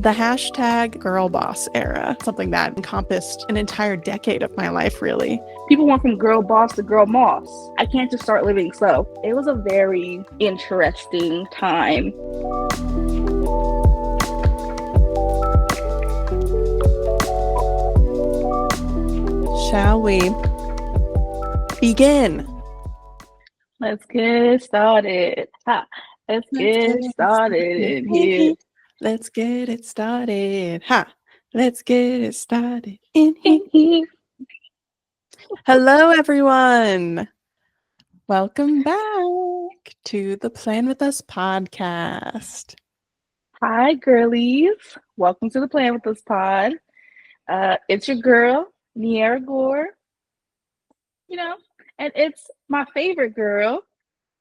the hashtag girl boss era, something that encompassed an entire decade of my life, really. People went from girl boss to girl moss. I can't just start living slow. It was a very interesting time. Shall we begin? Let's get started. Ha. Let's get it started in here. Let's get it started. Ha. Let's get it started in here. Hello, everyone. Welcome back to the Plan With Us podcast. Hi, girlies. Welcome to the Plan With Us pod. It's your girl, Niara Gore. And it's my favorite girl.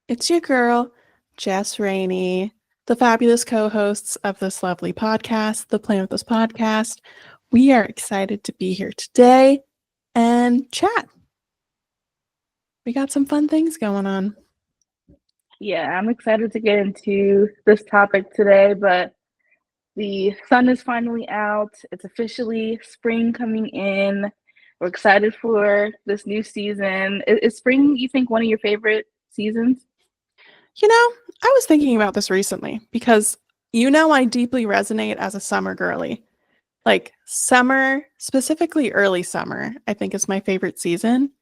It's your girl, Jess, Raney, the fabulous co-hosts of this lovely podcast, the Plan With Us podcast. We are excited to be here today and chat. We got some fun things going on. Yeah, I'm excited to get into this topic today, but the sun is finally out. It's officially spring coming in. We're excited for this new season. Is spring, you think, one of your favorite seasons? You know, I was thinking about this recently because, I deeply resonate as a summer girly. Like summer, specifically early summer, I think is my favorite season.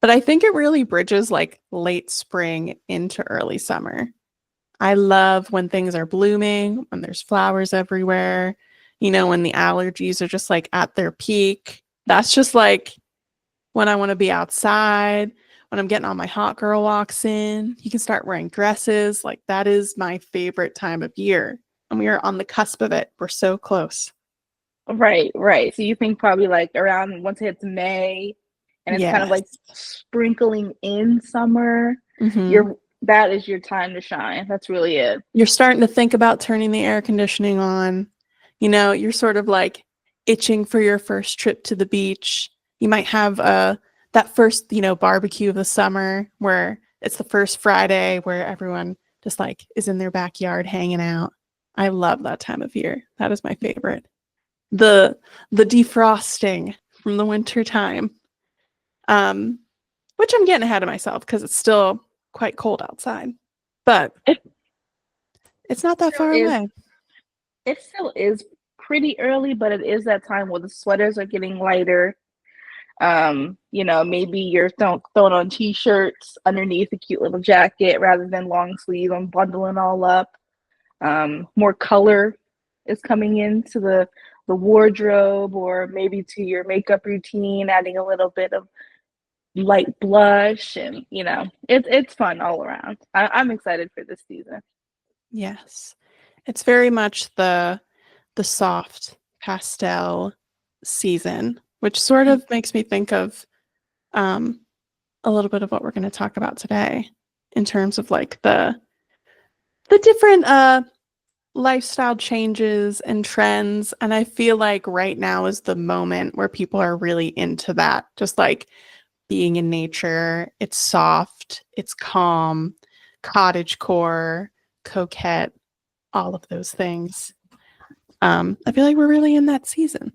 But I think it really bridges like late spring into early summer. I love when things are blooming, when there's flowers everywhere, when the allergies are just like at their peak. That's just like when I want to be outside, when I'm getting all my hot girl walks in. You can start wearing dresses. Like that is my favorite time of year. And we are on the cusp of it. We're so close. Right. So you think probably like around once it hits May and it's kind of like sprinkling in summer, that is your time to shine. That's really it. You're starting to think about turning the air conditioning on. You're sort of like itching for your first trip to the beach. You might have that first, barbecue of the summer where it's the first Friday where everyone just like is in their backyard hanging out. I love that time of year. That is my favorite. The defrosting from the winter time, which I'm getting ahead of myself because it's still quite cold outside, but it's not that far away. It still is pretty early, but it is that time where the sweaters are getting lighter. Maybe you're throwing on t-shirts underneath a cute little jacket rather than long sleeve and bundling all up. More color is coming into the wardrobe, or maybe to your makeup routine, adding a little bit of light blush, and it's fun all around. I'm excited for this season. Yes, it's very much the soft pastel season, which sort of makes me think of a little bit of what we're going to talk about today in terms of like the different lifestyle changes and trends. And I feel like right now is the moment where people are really into that, just like being in nature. It's soft, it's calm, cottagecore, coquette, all of those things. I feel like we're really in that season.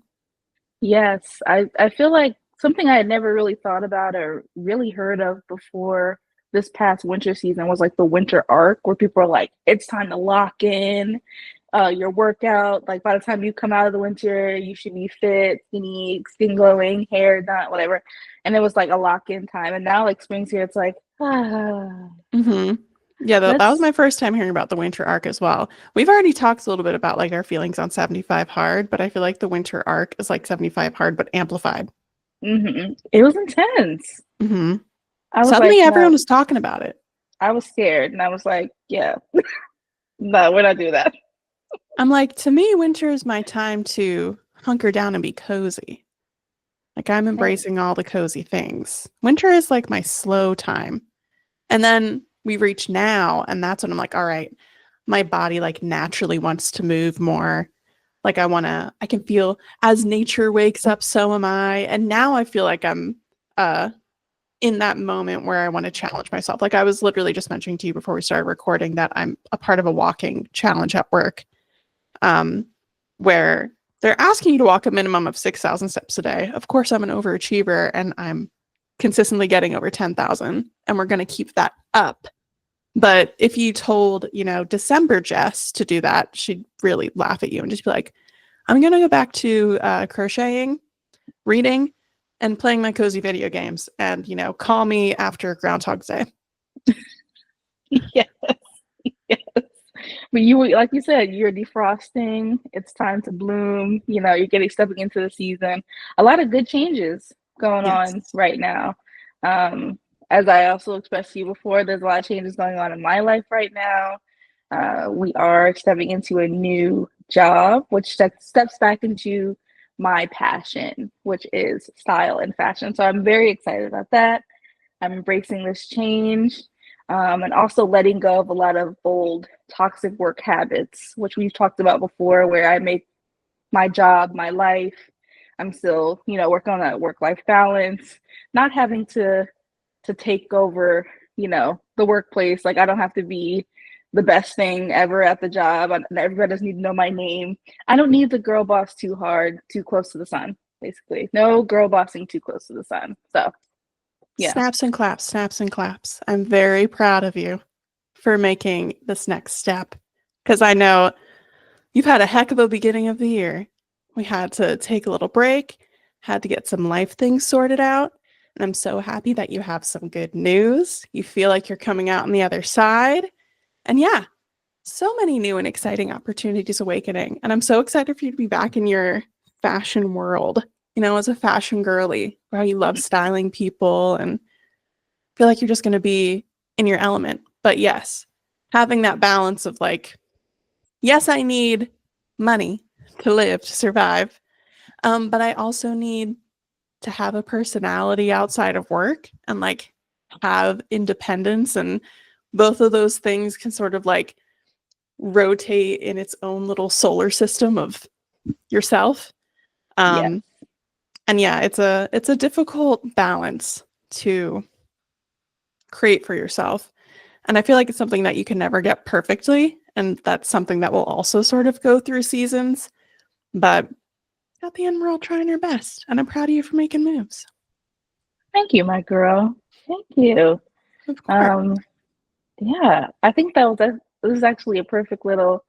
Yes, I feel like something I had never really thought about or really heard of before this past winter season was like the winter arc, where people are like, it's time to lock in your workout. Like by the time you come out of the winter, you should be fit, skinny, skin glowing, hair done, whatever. And it was like a lock in time. And now like spring's here, it's like, Yeah, that was my first time hearing about the winter arc as well. We've already talked a little bit about like our feelings on 75 Hard, but I feel like the winter arc is like 75 Hard, but amplified. It was intense. Suddenly everyone was talking about it. I was scared and I was like, yeah, no, we're not doing that. I'm like, to me, winter is my time to hunker down and be cozy. Like I'm embracing all the cozy things. Winter is like my slow time. And then we reach now, and that's when I'm like, all right, my body like naturally wants to move more. Like I can feel as nature wakes up, so am I. And now I feel like I'm in that moment where I want to challenge myself. Like I was literally just mentioning to you before we started recording that I'm a part of a walking challenge at work. where they're asking you to walk a minimum of 6,000 steps a day. Of course, I'm an overachiever and I'm consistently getting over 10,000, and we're going to keep that up. But if you told, December Jess to do that, she'd really laugh at you and just be like, I'm going to go back to crocheting, reading, and playing my cozy video games. And, call me after Groundhog's Day. Yes. Yes. But like you said, you're defrosting. It's time to bloom. You're stepping into the season. A lot of good changes going Yes. on right now. As I also expressed to you before, there's a lot of changes going on in my life right now. We are stepping into a new job, which steps back into my passion, which is style and fashion. So I'm very excited about that. I'm embracing this change. And also letting go of a lot of old toxic work habits, which we've talked about before, where I make my job my life. I'm still, working on that work-life balance, not having to take over, the workplace. Like, I don't have to be the best thing ever at the job. Everybody doesn't need to know my name. I don't need the girl boss too hard, too close to the sun, basically. No girl bossing too close to the sun. So, yeah. Snaps and claps, snaps and claps. I'm very proud of you for making this next step, because I know you've had a heck of a beginning of the year. We had to take a little break, had to get some life things sorted out. And I'm so happy that you have some good news. You feel like you're coming out on the other side. And yeah, so many new and exciting opportunities awakening. And I'm so excited for you to be back in your fashion world, as a fashion girly, where you love styling people and feel like you're just going to be in your element. But yes, having that balance of like, yes, I need money to live, to survive. But I also need to have a personality outside of work and like have independence, and both of those things can sort of like rotate in its own little solar system of yourself. Yeah. And yeah, it's a difficult balance to create for yourself. And I feel like it's something that you can never get perfectly, and that's something that will also sort of go through seasons. But at the end, we're all trying our best, and I'm proud of you for making moves. Thank you, my girl. Thank you. Of course. Yeah, I think this is actually a perfect little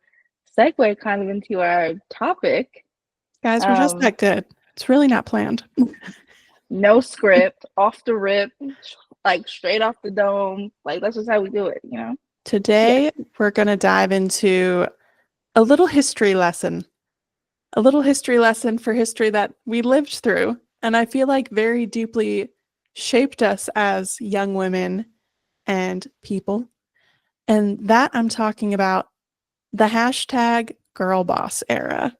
segue kind of into our topic. Guys, we're just that good. It's really not planned. No script, off the rip, like straight off the dome. Like, that's just how we do it, Today, we're going to dive into a little history lesson. A little history lesson for history that we lived through, and I feel like very deeply shaped us as young women and people. And that I'm talking about the hashtag girl boss era,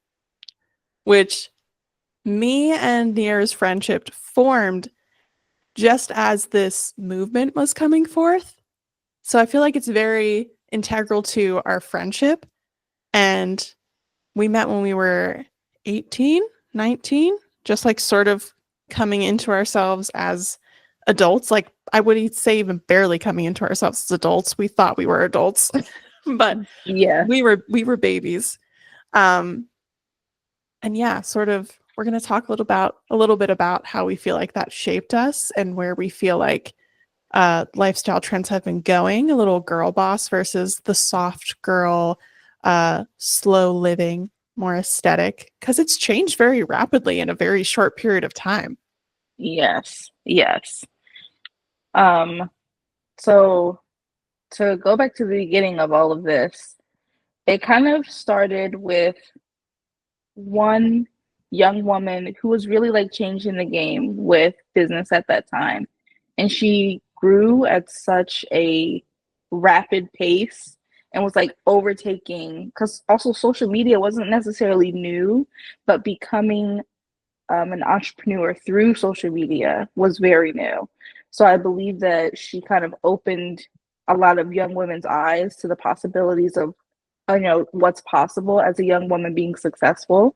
which me and Niara's friendship formed just as this movement was coming forth. So I feel like it's very integral to our friendship. And we met when we were 18, 19, just like sort of coming into ourselves as adults. Like, I would say even barely coming into ourselves as adults. We thought we were adults, but Yeah. we were babies. And yeah, sort of, we're going to talk a little bit about how we feel like that shaped us and where we feel like lifestyle trends have been going. A little girl boss versus the soft girl, slow living, more aesthetic, because it's changed very rapidly in a very short period of time. Yes. Yes. So to go back to the beginning of all of this, it kind of started with one young woman who was really like changing the game with business at that time. And she grew at such a rapid pace and was like overtaking, because also social media wasn't necessarily new, but becoming an entrepreneur through social media was very new. So I believe that she kind of opened a lot of young women's eyes to the possibilities of, what's possible as a young woman being successful.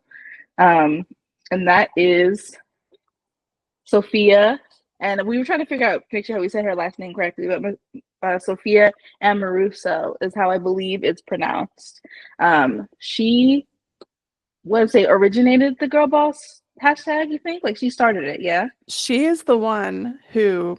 And that is Sophia. And we were trying to make sure how we said her last name correctly, but Sophia Amoruso is how I believe it's pronounced. She was it originated the girl boss hashtag, you think? Like she started it, yeah? She is the one who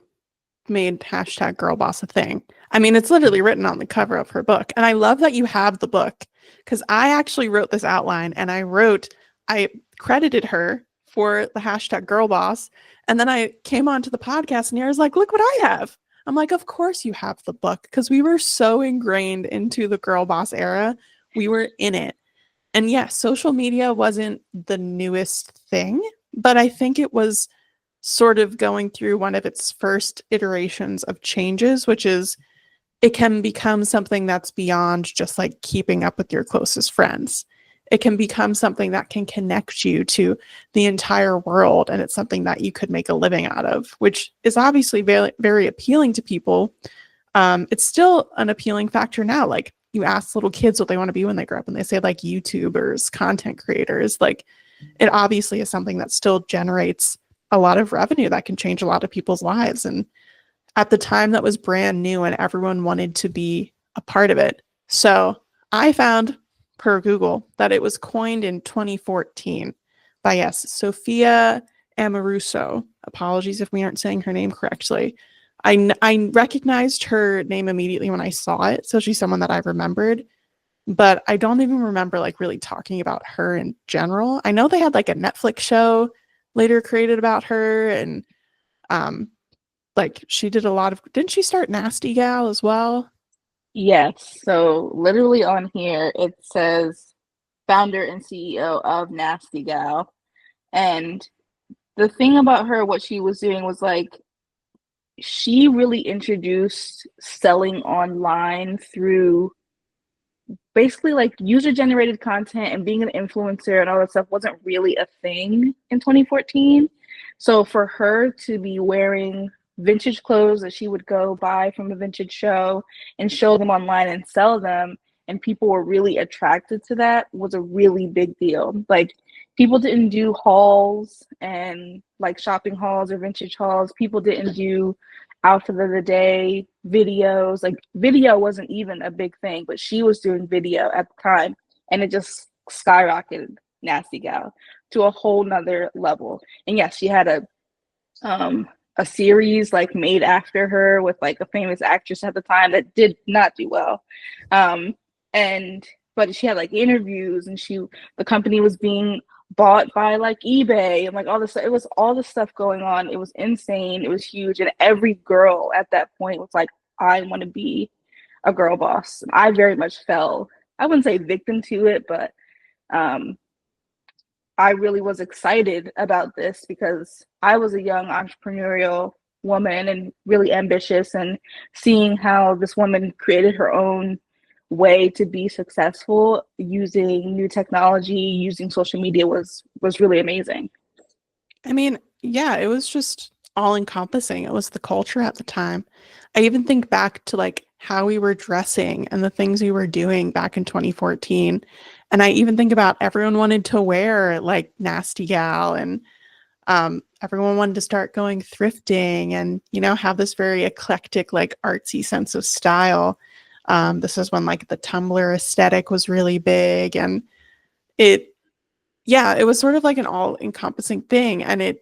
made hashtag girl boss a thing. I mean, it's literally written on the cover of her book. And I love that you have the book because I actually wrote this outline and I credited her for the hashtag girl boss. And then I came onto the podcast and Niara's like, look what I have. I'm like, of course you have the book because we were so ingrained into the girl boss era. We were in it. And yes, social media wasn't the newest thing, but I think it was sort of going through one of its first iterations of changes, which is it can become something that's beyond just like keeping up with your closest friends. It can become something that can connect you to the entire world. And it's something that you could make a living out of, which is obviously very, very appealing to people. It's still an appealing factor now. Like you ask little kids what they want to be when they grow up and they say like YouTubers, content creators. Like it obviously is something that still generates a lot of revenue that can change a lot of people's lives. And at the time that was brand new and everyone wanted to be a part of it. So I found per Google that it was coined in 2014 by, yes, Sophia Amoruso. Apologies if we aren't saying her name correctly. I recognized her name immediately when I saw it. So she's someone that I remembered, but I don't even remember like really talking about her in general. I know they had like a Netflix show later created about her, and like she did a lot of, didn't she start Nasty Gal as well? Yes. So literally on here it says founder and CEO of Nasty Gal. And the thing about her, what she was doing was like she really introduced selling online through basically like user generated content, and being an influencer and all that stuff wasn't really a thing in 2014. So for her to be wearing vintage clothes that she would go buy from a vintage show and show them online and sell them, and people were really attracted to that, was a really big deal. Like people didn't do hauls and like shopping hauls or vintage hauls. People didn't do outfit of the day videos. Like video wasn't even a big thing, but she was doing video at the time, and it just skyrocketed Nasty Gal to a whole nother level. And yes, she had a series like made after her with like a famous actress at the time that did not do well. And but she had like interviews, and the company was being bought by like eBay and like all this. It was all this stuff going on. It was insane. It was huge, and every girl at that point was like, I want to be a girl boss. And I very much fell, I wouldn't say victim to it, but um, I really was excited about this because I was a young entrepreneurial woman and really ambitious, and seeing how this woman created her own way to be successful using new technology, using social media was really amazing. I mean, yeah, it was just all encompassing. It was the culture at the time. I even think back to like how we were dressing and the things we were doing back in 2014. And I even think about everyone wanted to wear like Nasty Gal, and everyone wanted to start going thrifting and, you know, have this very eclectic, like artsy sense of style. This is when like the Tumblr aesthetic was really big, and it, yeah, it was sort of like an all encompassing thing. And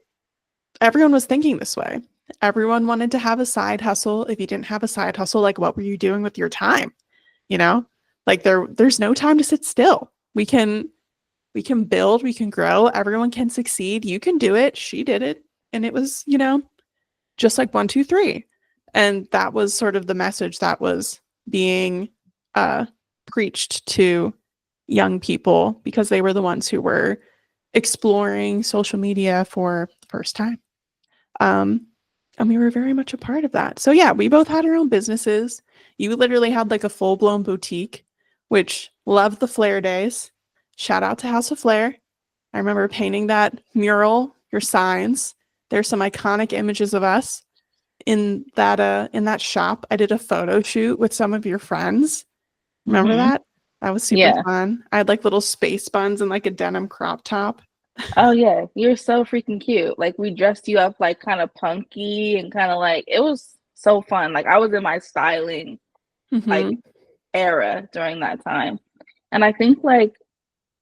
everyone was thinking this way. Everyone wanted to have a side hustle. If you didn't have a side hustle, like what were you doing with your time? You know, like there's no time to sit still. We can build, we can grow, everyone can succeed. You can do it. She did it. And it was, you know, just like one, two, three. And that was sort of the message that was being preached to young people because they were the ones who were exploring social media for the first time. And we were very much a part of that. So yeah, we both had our own businesses. You literally had like a full-blown boutique, which loved the Flair days. Shout out to House of Flair. I remember painting that mural, your signs. There's some iconic images of us in that shop. I did a photo shoot with some of your friends. Remember Mm-hmm. that? That was super Yeah. fun. I had like little space buns and like a denim crop top. Oh yeah, you're so freaking cute. Like we dressed you up like kind of punky and kind of like it was so fun. Like I was in my styling like Hmm. era during that time. And I think like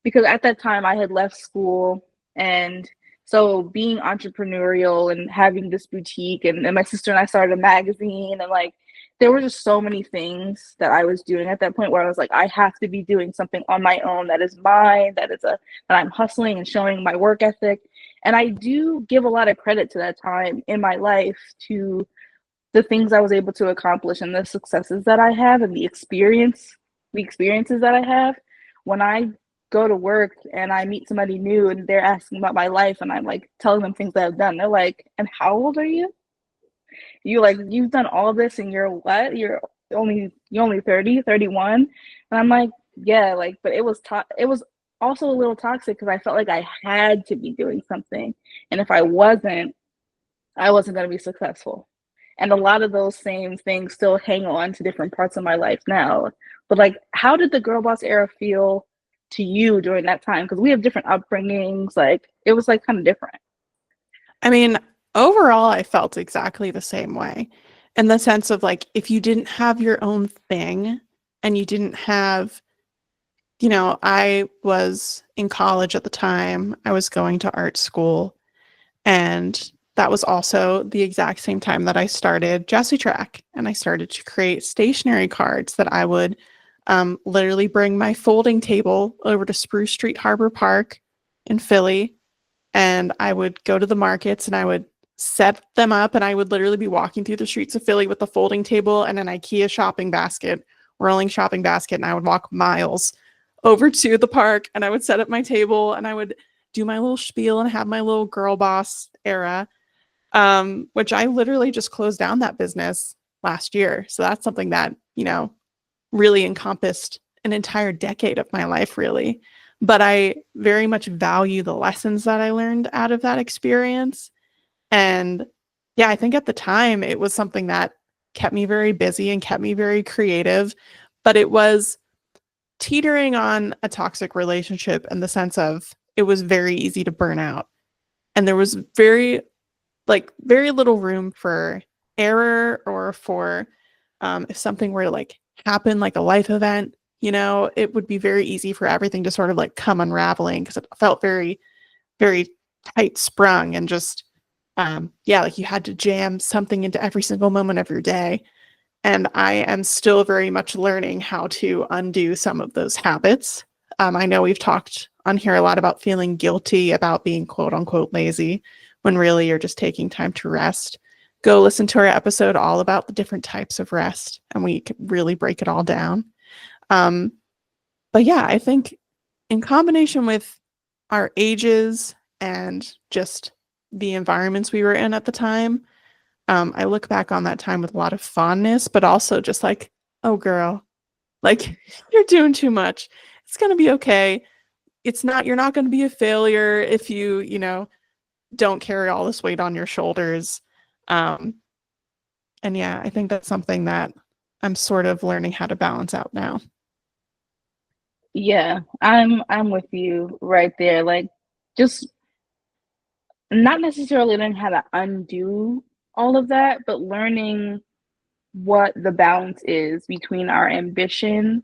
because at that time I had left school, and so being entrepreneurial and having this boutique, and my sister and I started a magazine, and like there were just so many things that I was doing at that point where I was like, I have to be doing something on my own that is mine, that I'm hustling and showing my work ethic. And I do give a lot of credit to that time in my life, to the things I was able to accomplish and the successes that I have, and the experiences that I have. When I go to work and I meet somebody new and they're asking about my life and I'm like telling them things that I've done, they're like, "And how old are you? You've done all this and you're what? You're only 30, 31?" And I'm like, "Yeah, like, but it was also a little toxic because I felt like I had to be doing something. And if I wasn't going to be successful." And a lot of those same things still hang on to different parts of my life now. But like, how did the girl boss era feel to you during that time? Because we have different upbringings. Like, it was like kind of different. I mean, overall, I felt exactly the same way in the sense of like, if you didn't have your own thing and you didn't have, I was in college at the time, I was going to art school, and that was also the exact same time that I started Jesse Track, and I started to create stationery cards that I would literally bring my folding table over to Spruce Street Harbor Park in Philly, and I would go to the markets and I would set them up, and I would literally be walking through the streets of Philly with a folding table and an IKEA shopping basket, rolling shopping basket, and I would walk miles over to the park and I would set up my table and I would do my little spiel and have my little girl boss era, which I literally just closed down that business last year. So that's something that, really encompassed an entire decade of my life, really. But I very much value the lessons that I learned out of that experience. And yeah, I think at the time it was something that kept me very busy and kept me very creative, but it was teetering on a toxic relationship in the sense of it was very easy to burn out. And there was very little room for error or for if something were to like happen, like a life event, it would be very easy for everything to sort of like come unraveling because it felt very, very tight sprung and just, yeah, like you had to jam something into every single moment of your day. And I am still very much learning how to undo some of those habits. I know we've talked on here a lot about feeling guilty about being quote unquote lazy when really you're just taking time to rest. Go listen to our episode all about the different types of rest, and we could really break it all down. But yeah, I think in combination with our ages and just the environments we were in at the time, I look back on that time with a lot of fondness, but also just like, oh girl, like you're doing too much. It's gonna be okay. You're not gonna be a failure if you don't carry all this weight on your shoulders. Um, and yeah, I think that's something that I'm sort of learning how to balance out now. Yeah, I'm with you right there. Like, just not necessarily learning how to undo all of that, but learning what the balance is between our ambition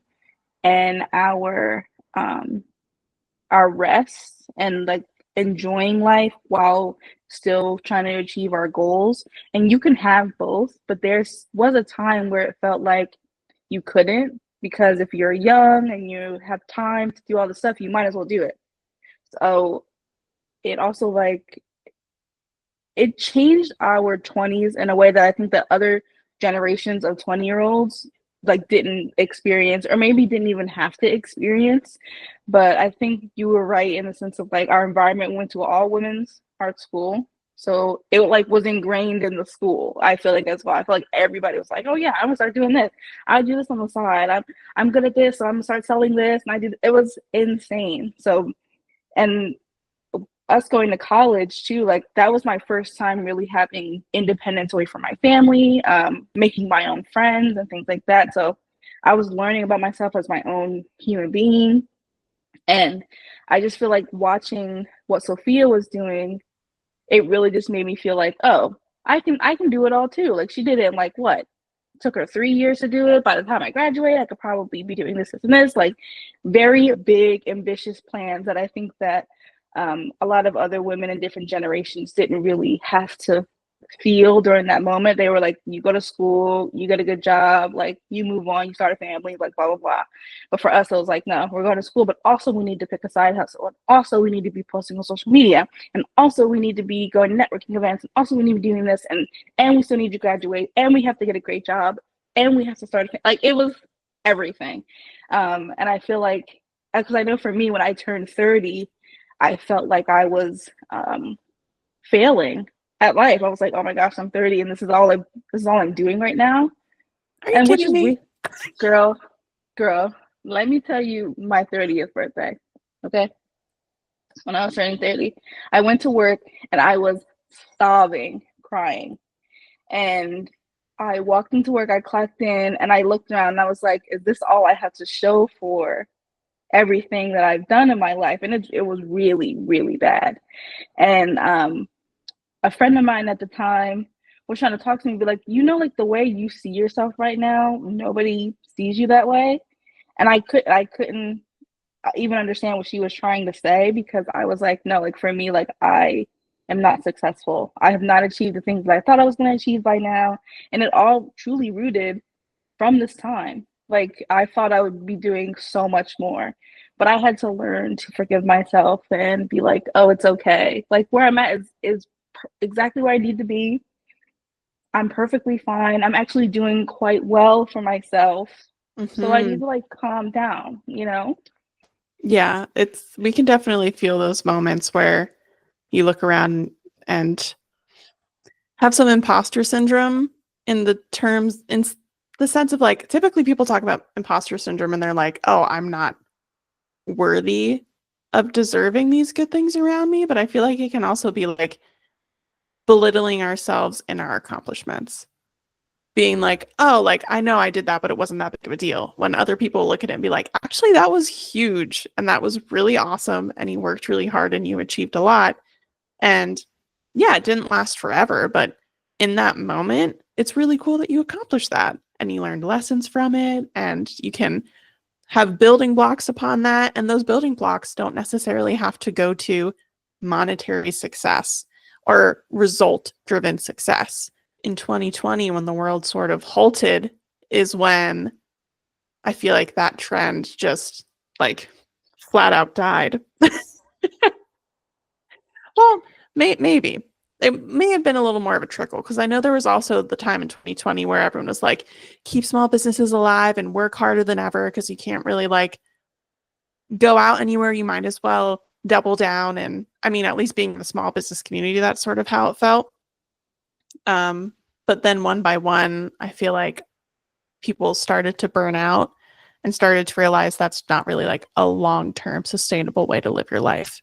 and um our rest, and like enjoying life while still trying to achieve our goals. And you can have both, but was a time where it felt like you couldn't, because if you're young and you have time to do all the stuff, you might as well do it. So it also like it changed our 20s in a way that I think that other generations of 20-year-olds like didn't experience, or maybe didn't even have to experience. But I think you were right in the sense of like our environment went to all women's art school. So it like was ingrained in the school. I feel like as well. I feel like everybody was like, "Oh yeah, I'm gonna start doing this. I do this on the side. I'm good at this, so I'm gonna start selling this." And I did. It was insane. So, and us going to college too, like that was my first time really having independence away from my family, making my own friends and things like that. So I was learning about myself as my own human being. And I just feel like watching what Sophia was doing, it really just made me feel like, oh, I can do it all too. Like she did it in like what, took her 3 years to do it. By the time I graduate, I could probably be doing this and this. Like very big, ambitious plans that I think that a lot of other women in different generations didn't really have to feel during that moment. They were like, you go to school, you get a good job, like you move on, you start a family, like blah blah blah. But for us, it was like, no, we're going to school, but also we need to pick a side hustle, and also we need to be posting on social media, and also we need to be going to networking events, and also we need to be doing this, and we still need to graduate, and we have to get a great job, and we have to start like it was everything. And I feel like, because I know for me, when I turned 30, I felt like I was failing at life. I was like, oh my gosh, I'm 30 and this is all I'm doing right now. Are you And which kidding is me? girl, let me tell you my 30th birthday. Okay. When I was turning 30, I went to work and I was sobbing, crying. And I walked into work, I clocked in, and I looked around and I was like, is this all I have to show for everything that I've done in my life? And it was really, really bad. And a friend of mine at the time was trying to talk to me, be like, you know, like the way you see yourself right now, nobody sees you that way. And I couldn't even understand what she was trying to say, because I was like, no, like for me, like I am not successful. I have not achieved the things that I thought I was going to achieve by now. And it all truly rooted from this time. Like I thought I would be doing so much more, but I had to learn to forgive myself and be like, oh, it's okay. Like where I'm at is exactly where I need to be. I'm perfectly fine. I'm actually doing quite well for myself. So I need to like calm down, you know? Yeah, we can definitely feel those moments where you look around and have some imposter syndrome in the sense of like, typically people talk about imposter syndrome and they're like, oh, I'm not worthy of deserving these good things around me. But I feel like it can also be like belittling ourselves in our accomplishments. Being like, oh, like I know I did that, but it wasn't that big of a deal. When other people look at it and be like, actually, that was huge and that was really awesome. And you worked really hard and you achieved a lot. And yeah, it didn't last forever, but in that moment, it's really cool that you accomplished that and you learned lessons from it. And you can have building blocks upon that. And those building blocks don't necessarily have to go to monetary success or result driven success. In 2020, when the world sort of halted, is when I feel like that trend just like flat out died. Well, maybe. It may have been a little more of a trickle, because I know there was also the time in 2020 where everyone was like, keep small businesses alive and work harder than ever, because you can't really like go out anywhere. You might as well double down. And I mean, at least being in the small business community, that's sort of how it felt. But then one by one, I feel like people started to burn out and started to realize that's not really like a long-term sustainable way to live your life.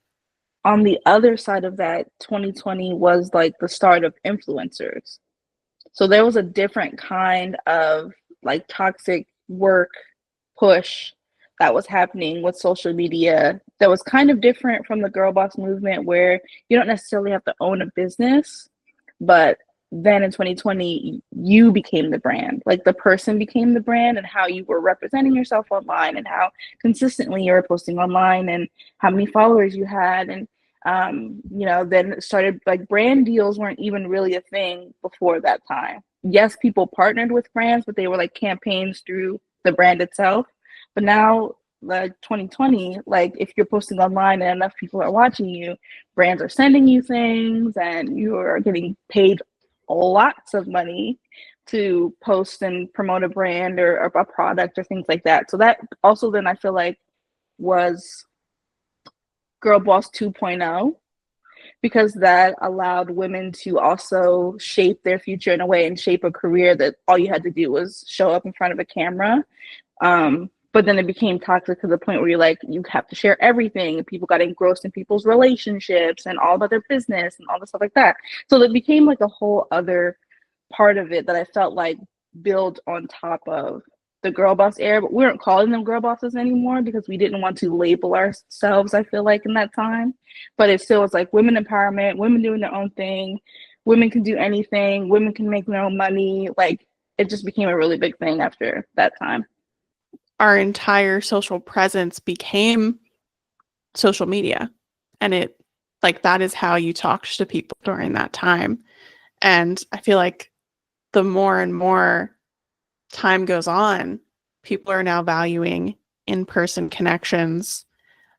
On the other side of that, 2020 was like the start of influencers. So there was a different kind of like toxic work push that was happening with social media that was kind of different from the girl boss movement, where you don't necessarily have to own a business, but then in 2020 you became the brand. Like the person became the brand, and how you were representing yourself online and how consistently you were posting online and how many followers you had. And you know, then it started like brand deals weren't even really a thing before that time. Yes, people partnered with brands, but they were like campaigns through the brand itself. But now, like 2020, like if you're posting online and enough people are watching you, brands are sending you things and you are getting paid lots of money to post and promote a brand or a product or things like that. So that also then I feel like was Girl Boss 2.0, because that allowed women to also shape their future in a way and shape a career that all you had to do was show up in front of a camera. But then it became toxic to the point where you're like, you have to share everything. And people got engrossed in people's relationships and all about their business and all the stuff like that. So it became like a whole other part of it that I felt like built on top of the girl boss era. But we weren't calling them girl bosses anymore because we didn't want to label ourselves, I feel like, in that time. But it still was like women empowerment, women doing their own thing, women can do anything, women can make their own money. Like it just became a really big thing after that time. Our entire social presence became social media, and it like that is how you talked to people during that time. And I feel like the more and more time goes on, people are now valuing in-person connections.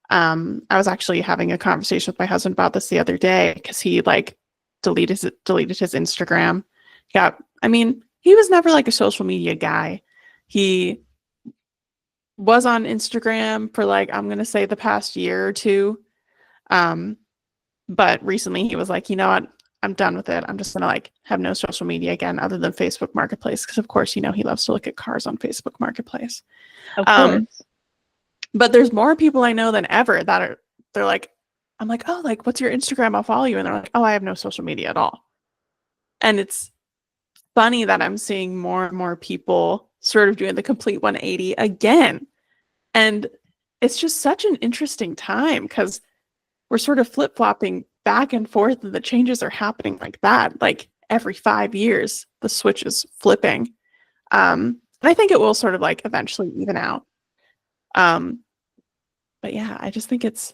I was actually having a conversation with my husband about this the other day because he like deleted his Instagram. Yeah, I mean, he was never like a social media guy. He was on Instagram for like, I'm gonna say the past year or two. But recently he was like, you know what? I'm done with it. I'm just gonna like have no social media again other than Facebook Marketplace. Because of course, you know, he loves to look at cars on Facebook Marketplace. Of course. But there's more people I know than ever that they're like, I'm like, oh, like, what's your Instagram? I'll follow you. And they're like, oh, I have no social media at all. And it's funny that I'm seeing more and more people sort of doing the complete 180 again. And it's just such an interesting time because we're sort of flip-flopping back and forth, and the changes are happening like that. Like every 5 years, the switch is flipping. And I think it will sort of like eventually even out. But yeah, I just think it's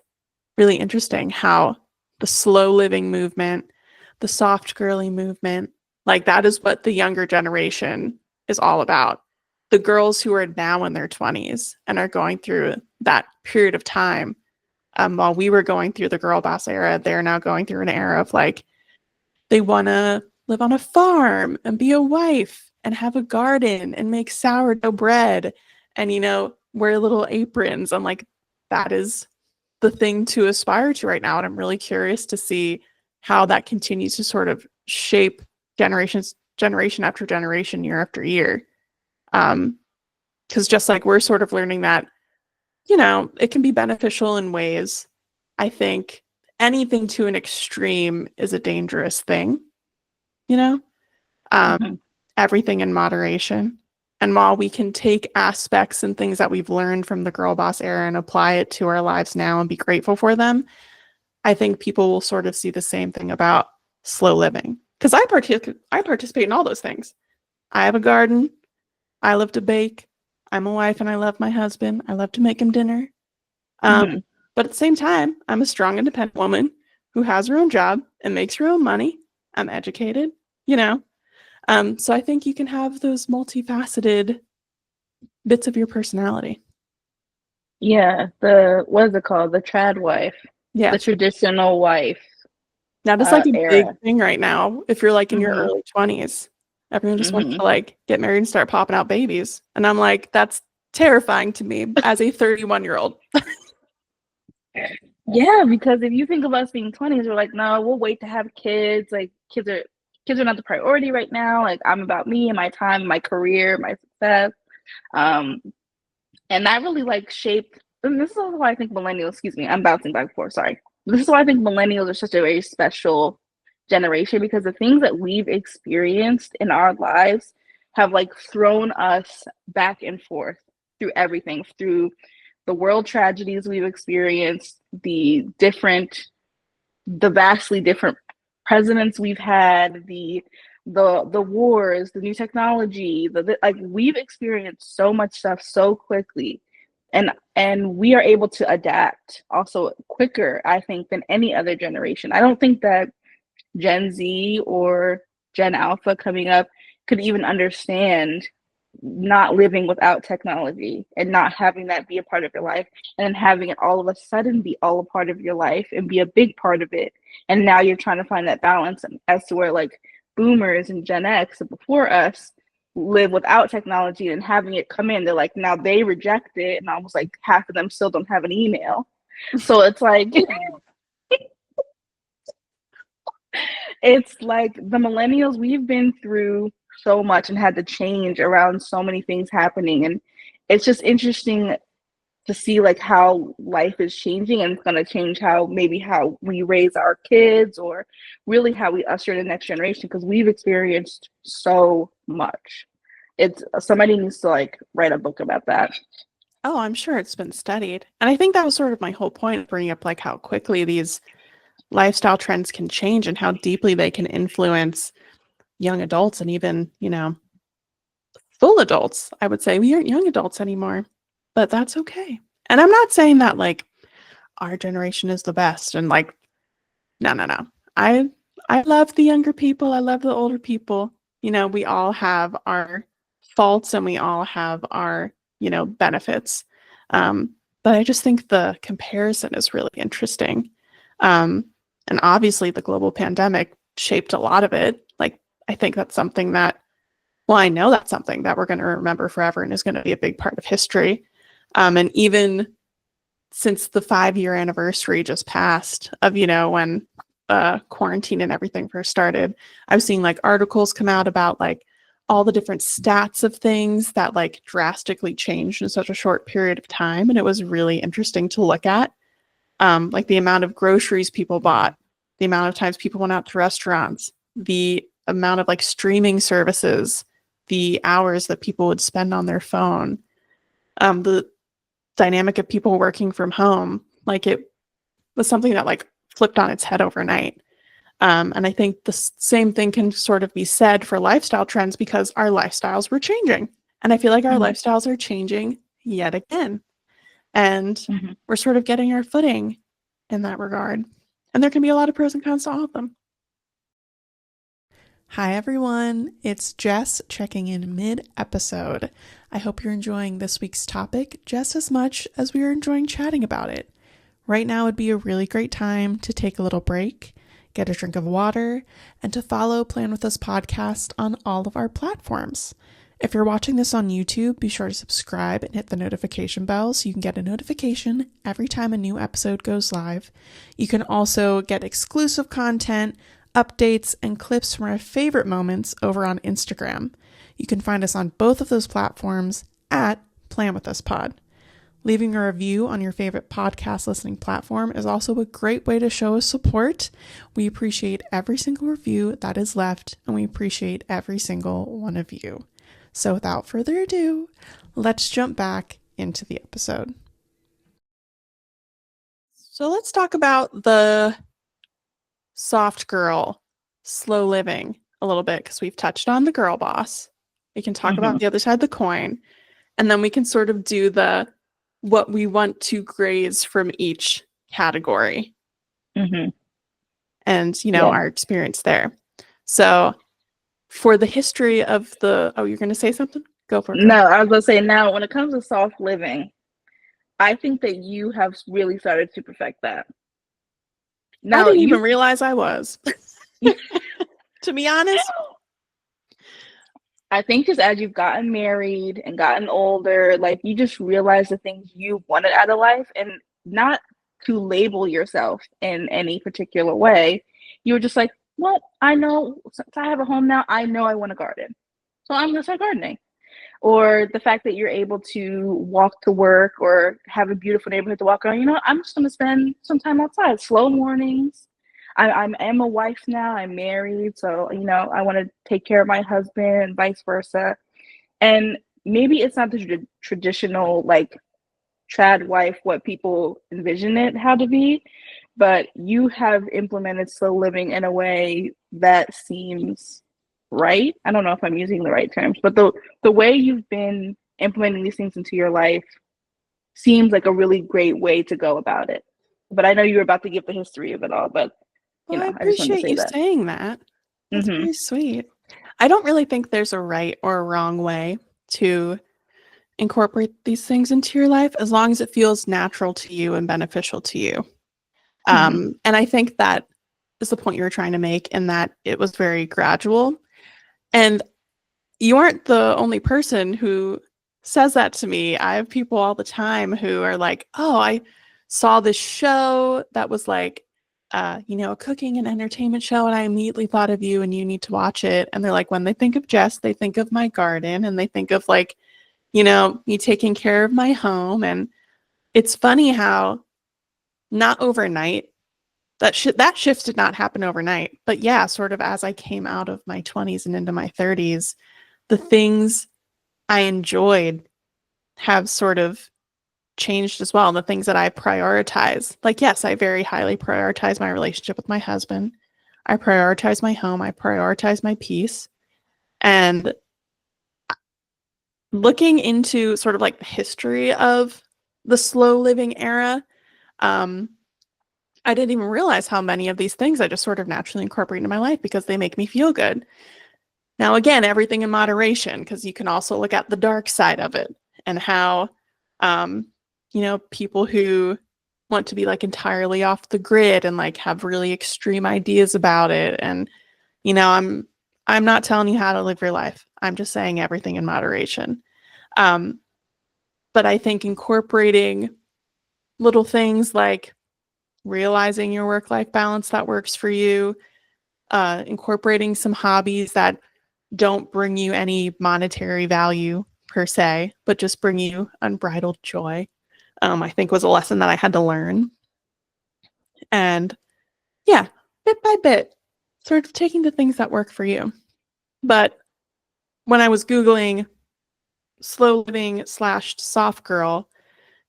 really interesting how the slow living movement, the soft girly movement, like that is what the younger generation is all about. The girls who are now in their 20s and are going through that period of time, while we were going through the girl boss era, they're now going through an era of like, they want to live on a farm and be a wife and have a garden and make sourdough bread and, you know, wear little aprons. I'm like, that is the thing to aspire to right now. And I'm really curious to see how that continues to sort of shape generation after generation, year after year. Because just like we're sort of learning that, you know, it can be beneficial in ways. I think anything to an extreme is a dangerous thing, you know, everything in moderation. And while we can take aspects and things that we've learned from the girl boss era and apply it to our lives now and be grateful for them, I think people will sort of see the same thing about slow living. Because I participate in all those things. I have a garden. I love to bake. I'm a wife and I love my husband. I love to make him dinner. But at the same time, I'm a strong, independent woman who has her own job and makes her own money. I'm educated, you know. So I think you can have those multifaceted bits of your personality. Yeah, what is it called? The trad wife. Yeah. The traditional wife. That is like a era. big thing right now. If you're like in your early 20s, everyone just wants to like get married and start popping out babies. And I'm like, that's terrifying to me as a 31-year-old. Yeah, because if you think of us being 20s, we're like, no, we'll wait to have kids. Like kids are not the priority right now. Like I'm about me and my time, my career, my success. And that really like shaped, and this is why I think millennials, excuse me, I'm bouncing back and forth, sorry. This is why I think millennials are such a very special generation, because the things that we've experienced in our lives have like thrown us back and forth through everything, through the world tragedies we've experienced, the vastly different presidents we've had, the wars, the new technology, like we've experienced so much stuff so quickly, and we are able to adapt also quicker, I think, than any other generation. I don't think that Gen Z or Gen Alpha coming up could even understand not living without technology and not having that be a part of your life, and then having it all of a sudden be all a part of your life and be a big part of it. And now you're trying to find that balance as to where like boomers and Gen X before us live without technology, and having it come in, they're like, now they reject it, and almost like half of them still don't have an email. So it's like it's like the millennials, we've been through so much and had to change around so many things happening, and it's just interesting to see like how life is changing, and it's going to change how we raise our kids, or really how we usher in the next generation, because we've experienced so much. It's somebody needs to like write a book about that. Oh, I'm sure it's been studied. And I think that was sort of my whole point of bringing up like how quickly these lifestyle trends can change and how deeply they can influence young adults and even, you know, full adults, I would say. We aren't young adults anymore, but that's okay. And I'm not saying that like our generation is the best and like no, no, no. I love the younger people. I love the older people. You know, we all have our faults and we all have our, you know, benefits. Um, but I just think the comparison is really interesting. And obviously the global pandemic shaped a lot of it. Like I think that's something that, well, I know that's something that we're going to remember forever and is going to be a big part of history. And even since the 5-year anniversary just passed of, you know, when quarantine and everything first started, I was seeing like articles come out about like all the different stats of things that like drastically changed in such a short period of time. And it was really interesting to look at. Like the amount of groceries people bought, the amount of times people went out to restaurants, the amount of like streaming services, the hours that people would spend on their phone, the dynamic of people working from home. Like it was something that like flipped on its head overnight. And I think the same thing can sort of be said for lifestyle trends because our lifestyles were changing. And I feel like our lifestyles are changing yet again. And we're sort of getting our footing in that regard. And there can be a lot of pros and cons to all of them. Hi, everyone. It's Jess checking in mid-episode. I hope you're enjoying this week's topic just as much as we are enjoying chatting about it. Right now would be a really great time to take a little break, get a drink of water, and to follow Plan With Us podcast on all of our platforms. If you're watching this on YouTube, be sure to subscribe and hit the notification bell so you can get a notification every time a new episode goes live. You can also get exclusive content, updates, and clips from our favorite moments over on Instagram. You can find us on both of those platforms at Plan With Us Pod. Leaving a review on your favorite podcast listening platform is also a great way to show us support. We appreciate every single review that is left, and we appreciate every single one of you. So without further ado, let's jump back into the episode. So let's talk about the soft girl, slow living a little bit because we've touched on the girl boss. We can talk about the other side of the coin, and then we can sort of do the what we want to graze from each category. And, you know, our experience there. So for the history of the, oh, you're going to say something? Go for it. No, I was going to say now, when it comes to soft living, I think that you have really started to perfect that. Now, I didn't even realize I was. To be honest. I think just as you've gotten married and gotten older, like you just realize the things you wanted out of life and not to label yourself in any particular way. You were just like, well, I know since I have a home now, I know I want to garden. So I'm going to start gardening. Or the fact that you're able to walk to work or have a beautiful neighborhood to walk around, you know, I'm just going to spend some time outside, slow mornings. I am a wife now. I'm married. So, you know, I want to take care of my husband and vice versa. And maybe it's not the traditional, like, trad wife, what people envision it how to be, but you have implemented slow living in a way that seems right. I don't know if I'm using the right terms, but the way you've been implementing these things into your life seems like a really great way to go about it. But I know you were about to give the history of it all, but you know, I appreciate you saying that. That's pretty sweet. I don't really think there's a right or a wrong way to incorporate these things into your life as long as it feels natural to you and beneficial to you. And I think that is the point you were trying to make in that it was very gradual. And you aren't the only person who says that to me. I have people all the time who are like, oh, I saw this show that was like, you know, a cooking and entertainment show, and I immediately thought of you and you need to watch it. And they're like, when they think of Jess, they think of my garden and they think of like, you know, me taking care of my home. And it's funny how not overnight, that shift did not happen overnight. But yeah, sort of as I came out of my 20s and into my 30s, the things I enjoyed have sort of changed as well. And the things that I prioritize, like, yes, I very highly prioritize my relationship with my husband. I prioritize my home. I prioritize my peace. And looking into sort of like the history of the slow living era, I didn't even realize how many of these things I just sort of naturally incorporate into my life because they make me feel good. Now, again, everything in moderation, because you can also look at the dark side of it and how, people who want to be like entirely off the grid and like have really extreme ideas about it. And, I'm not telling you how to live your life. I'm just saying everything in moderation. But I think incorporating little things like realizing your work-life balance that works for you, incorporating some hobbies that don't bring you any monetary value per se, but just bring you unbridled joy, I think was a lesson that I had to learn. And yeah, bit by bit, sort of taking the things that work for you. But when I was Googling slow living / soft girl,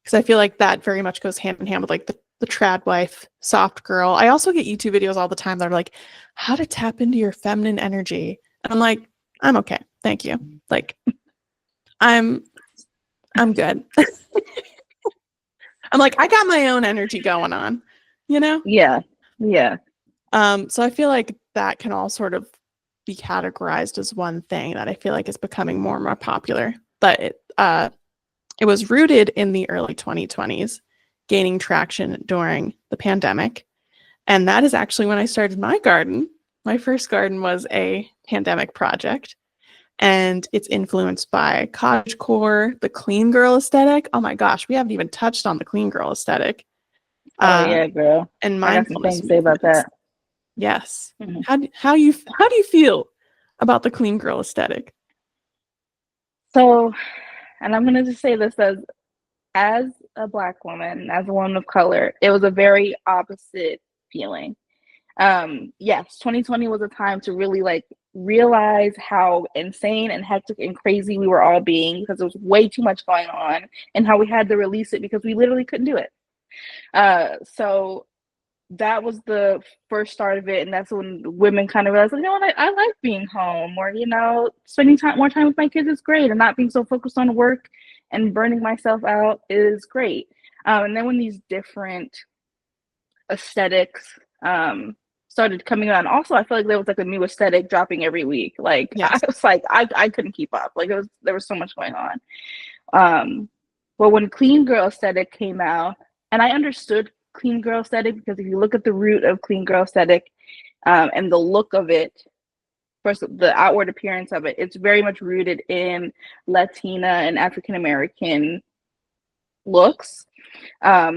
because I feel like that very much goes hand in hand with like the trad wife, soft girl. I also get YouTube videos all the time that are like, how to tap into your feminine energy. And I'm like, I'm okay. Thank you. Like, I'm good. I'm like, I got my own energy going on, Yeah. So I feel like that can all sort of be categorized as one thing that I feel like is becoming more and more popular. But it was rooted in the early 2020s, gaining traction during the pandemic. And that is actually when I started my garden. My first garden was a pandemic project. And it's influenced by cottagecore, the clean girl aesthetic. Oh my gosh, we haven't even touched on the clean girl aesthetic. Oh yeah, girl. And I got some mindfulness things to say about movements. that. Yes. Mm-hmm. How do you feel about the clean girl aesthetic? So, and I'm gonna just say this as a Black woman, as a woman of color, it was a very opposite feeling. Yes, 2020 was a time to really like realize how insane and hectic and crazy we were all being because there was way too much going on, and how we had to release it because we literally couldn't do it. So that was the first start of it, and that's when women kind of realized, like, I like being home, or spending more time with my kids is great, and not being so focused on work and burning myself out is great. And then when these different aesthetics started coming on, also I feel like there was like a new aesthetic dropping every week. Like Yes. I was like, I couldn't keep up. Like there was so much going on. But when clean girl aesthetic came out, and I understood clean girl aesthetic because if you look at the root of clean girl aesthetic, and the look of it, first the outward appearance of it, it's very much rooted in Latina and African American looks.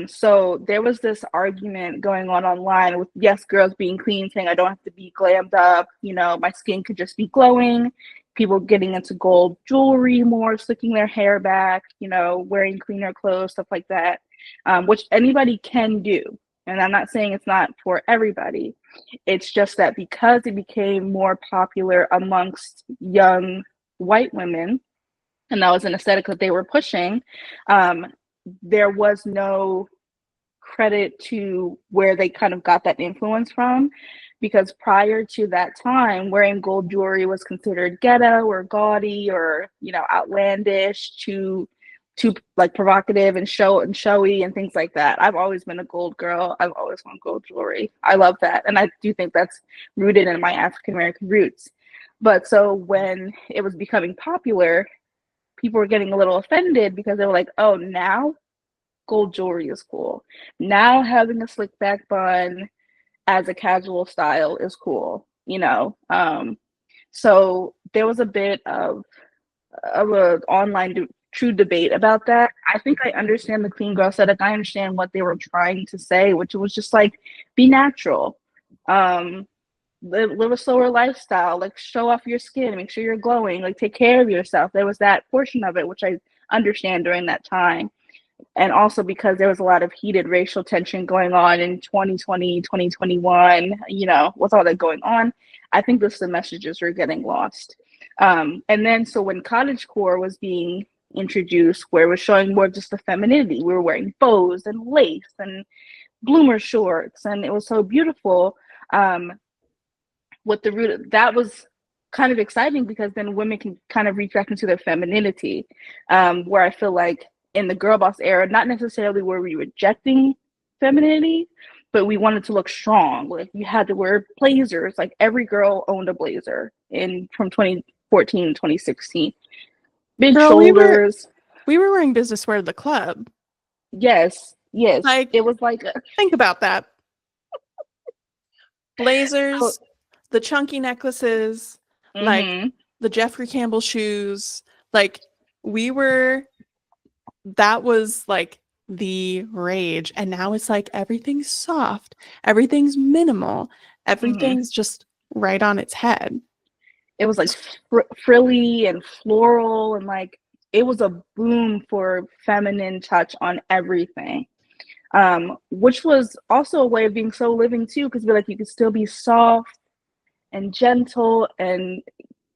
So there was this argument going on online with, yes, girls being clean, saying I don't have to be glammed up, my skin could just be glowing. People getting into gold jewelry more, slicking their hair back, wearing cleaner clothes, stuff like that, which anybody can do. And I'm not saying it's not for everybody. It's just that because it became more popular amongst young white women, and that was an aesthetic that they were pushing, there was no credit to where they kind of got that influence from, because prior to that time, wearing gold jewelry was considered ghetto or gaudy or outlandish, too like provocative and showy and things like that. I've always been a gold girl. I've always worn gold jewelry. I love that, and I do think that's rooted in my African American roots. But so when it was becoming popular, people were getting a little offended because they were like, oh, now gold jewelry is cool. Now having a slick back bun as a casual style is cool. So there was a bit of a online true debate about that. I think I understand the clean girl aesthetic. I understand what they were trying to say, which was just like, be natural. Live a slower lifestyle, like show off your skin, make sure you're glowing, like take care of yourself. There was that portion of it, which I understand during that time. And also because there was a lot of heated racial tension going on in 2020, 2021, with all that going on, I think the messages were getting lost. And then so when cottagecore was being introduced, where it was showing more just the femininity, we were wearing bows and lace and bloomer shorts, and it was so beautiful. With the root that was kind of exciting because then women can kind of reach back into their femininity, where I feel like in the girl boss era, not necessarily were we rejecting femininity, but we wanted to look strong. Like you had to wear blazers. Like every girl owned a blazer in from 2014 to 2016. Big Girl, shoulders. we were wearing business wear to the club. Yes, yes. Like, It was like think about that. so, Blazers, the chunky necklaces, like mm-hmm. the Jeffrey Campbell shoes. Like, we were, that was like the rage. And now it's like everything's soft, everything's minimal, Mm-hmm. everything's just right on its head. It was like frilly and floral, and like it was a boom for feminine touch on everything, which was also a way of being so living too, because like you could still be soft and gentle, and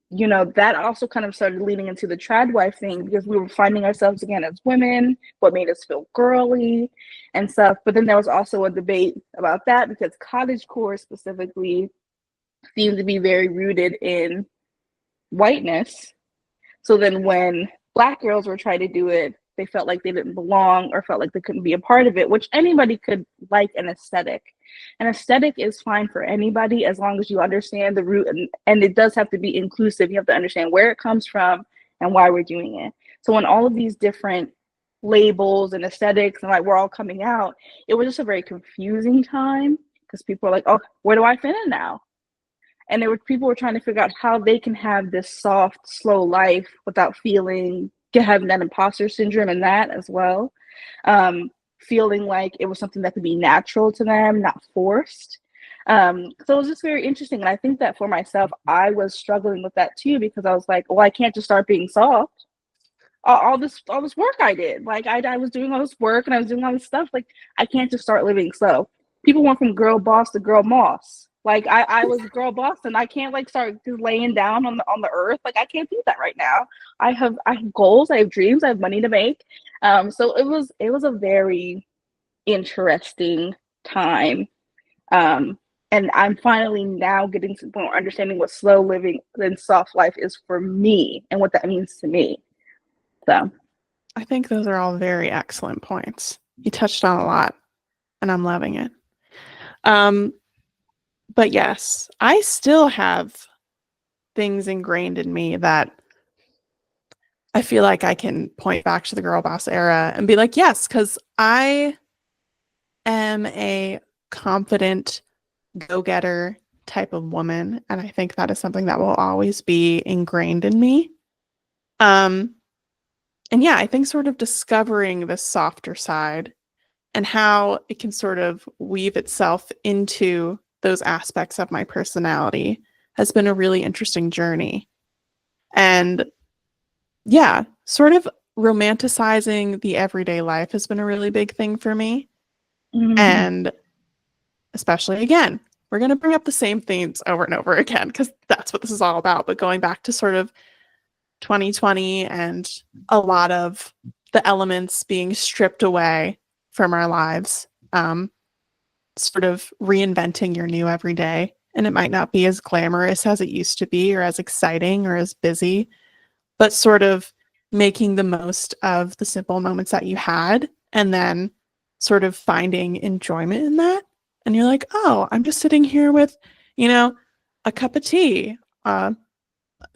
you know that also kind of started leading into the trad wife thing because we were finding ourselves again as women, what made us feel girly and stuff. But then there was also a debate about that because cottagecore specifically seemed to be very rooted in whiteness. So then when Black girls were trying to do it, they felt like they didn't belong or felt like they couldn't be a part of it, which anybody could like an aesthetic. An aesthetic is fine for anybody as long as you understand the root, and it does have to be inclusive. You have to understand where it comes from and why we're doing it. So when all of these different labels and aesthetics and like we're all coming out, it was just a very confusing time because people are like, oh, where do I fit in now? And there were people were trying to figure out how they can have this soft, slow life without feeling having that imposter syndrome and that as well, feeling like it was something that could be natural to them, not forced. So it was just very interesting, and I think that for myself, I was struggling with that too because I was like, well, I can't just start being soft. All this work I did, like I was doing all this work and I was doing all this stuff. Like I can't just start living slow. People went from girl boss to girl moss. Like I was girl boss and I can't like start just laying down on the earth. Like I can't do that right now. I have goals, I have dreams, I have money to make. So it was a very interesting time. And I'm finally now getting to the point where understanding what slow living and soft life is for me and what that means to me. So I think those are all very excellent points. You touched on a lot, and I'm loving it. But yes, I still have things ingrained in me that I feel like I can point back to the girl boss era and be like, yes, because I am a confident go-getter type of woman, and I think that is something that will always be ingrained in me. And yeah, I think sort of discovering the softer side and how it can sort of weave itself into those aspects of my personality has been a really interesting journey. And yeah, sort of romanticizing the everyday life has been a really big thing for me. mm-hmm. And especially again, we're going to bring up the same themes over and over again because that's what this is all about. But going back to sort of 2020 and a lot of the elements being stripped away from our lives, sort of reinventing your new every day. And it might not be as glamorous as it used to be or as exciting or as busy, but sort of making the most of the simple moments that you had and then sort of finding enjoyment in that. And you're like, oh, I'm just sitting here with, you know, a cup of tea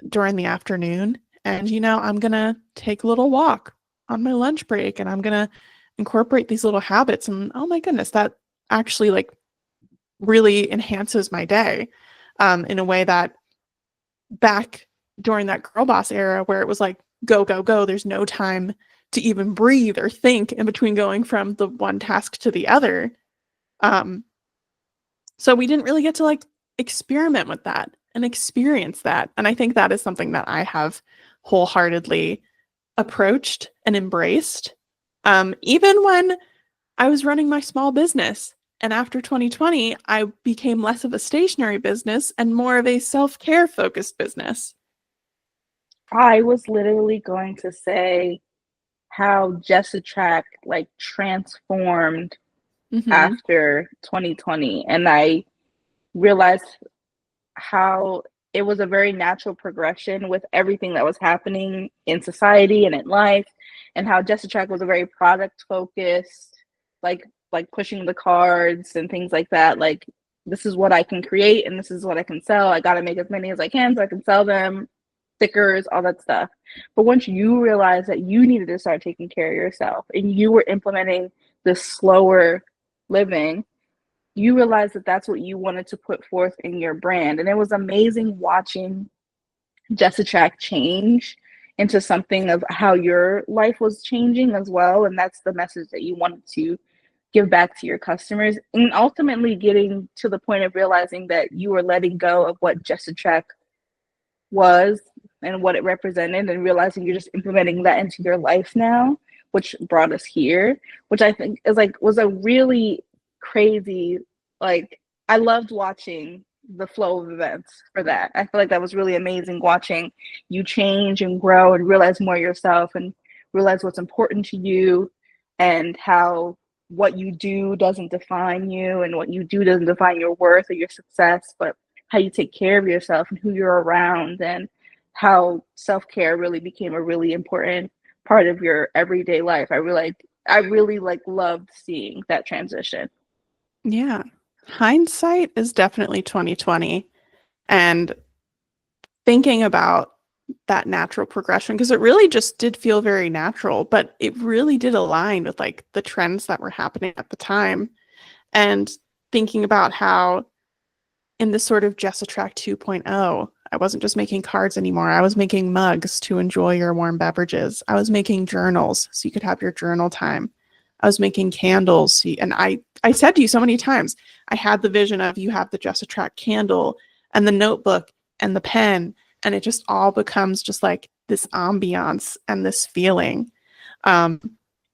during the afternoon. And, you know, I'm going to take a little walk on my lunch break and I'm going to incorporate these little habits. And oh my goodness, that actually like really enhances my day in a way that back during that girl boss era where it was like, go, go, go, there's no time to even breathe or think in between going from the one task to the other. So we didn't really get to like experiment with that and experience that. And I think that is something that I have wholeheartedly approached and embraced. Even when I was running my small business. And after 2020, I became less of a stationary business and more of a self-care focused business. I was literally going to say how Jess Attract like transformed Mm-hmm. after 2020, and I realized how it was a very natural progression with everything that was happening in society and in life, and how Jessica Track was a very product focused, like pushing the cards and things like that. Like, this is what I can create and this is what I can sell. I got to make as many as I can so I can sell them, stickers, all that stuff. But once you realize that you needed to start taking care of yourself and you were implementing this slower living, you realize that that's what you wanted to put forth in your brand. And it was amazing watching Just Attract change into something of how your life was changing as well. And that's the message that you wanted to give back to your customers, and ultimately getting to the point of realizing that you were letting go of what Just Attract was and what it represented, and realizing you're just implementing that into your life now, which brought us here, which I think is like was a really crazy, like, I loved watching the flow of events for that. I feel like that was really amazing, watching you change and grow and realize more yourself and realize what's important to you, and how what you do doesn't define you, and what you do doesn't define your worth or your success, but how you take care of yourself and who you're around, and how self-care really became a really important part of your everyday life. I really like loved seeing that transition. Yeah. Hindsight is definitely 2020. And thinking about that natural progression, because it really just did feel very natural, but it really did align with like the trends that were happening at the time. And thinking about how in this sort of Jess Attract 2.0, I wasn't just making cards anymore. I was making mugs to enjoy your warm beverages. I was making journals so you could have your journal time. I was making candles. And I said to you so many times, I had the vision of you have the Just Attract candle and the notebook and the pen, and it just all becomes just like this ambiance and this feeling. And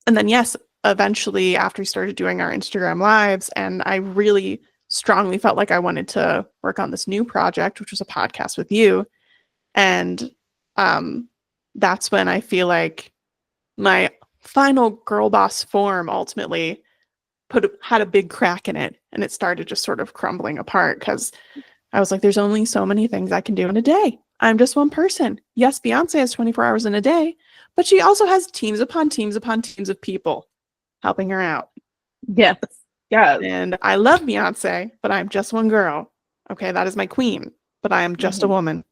then, yes, eventually after we started doing our Instagram lives, and I really strongly felt like I wanted to work on this new project, which was a podcast with you. And that's when I feel like my final girl boss form ultimately had a big crack in it, and it started just sort of crumbling apart, because I was like, there's only so many things I can do in a day. I'm just one person. Yes, Beyonce has 24 hours in a day, but she also has teams upon teams upon teams of people helping her out. Yes. Yes. And I love Beyonce, but I'm just one girl. Okay, that is my queen, but I am just a woman.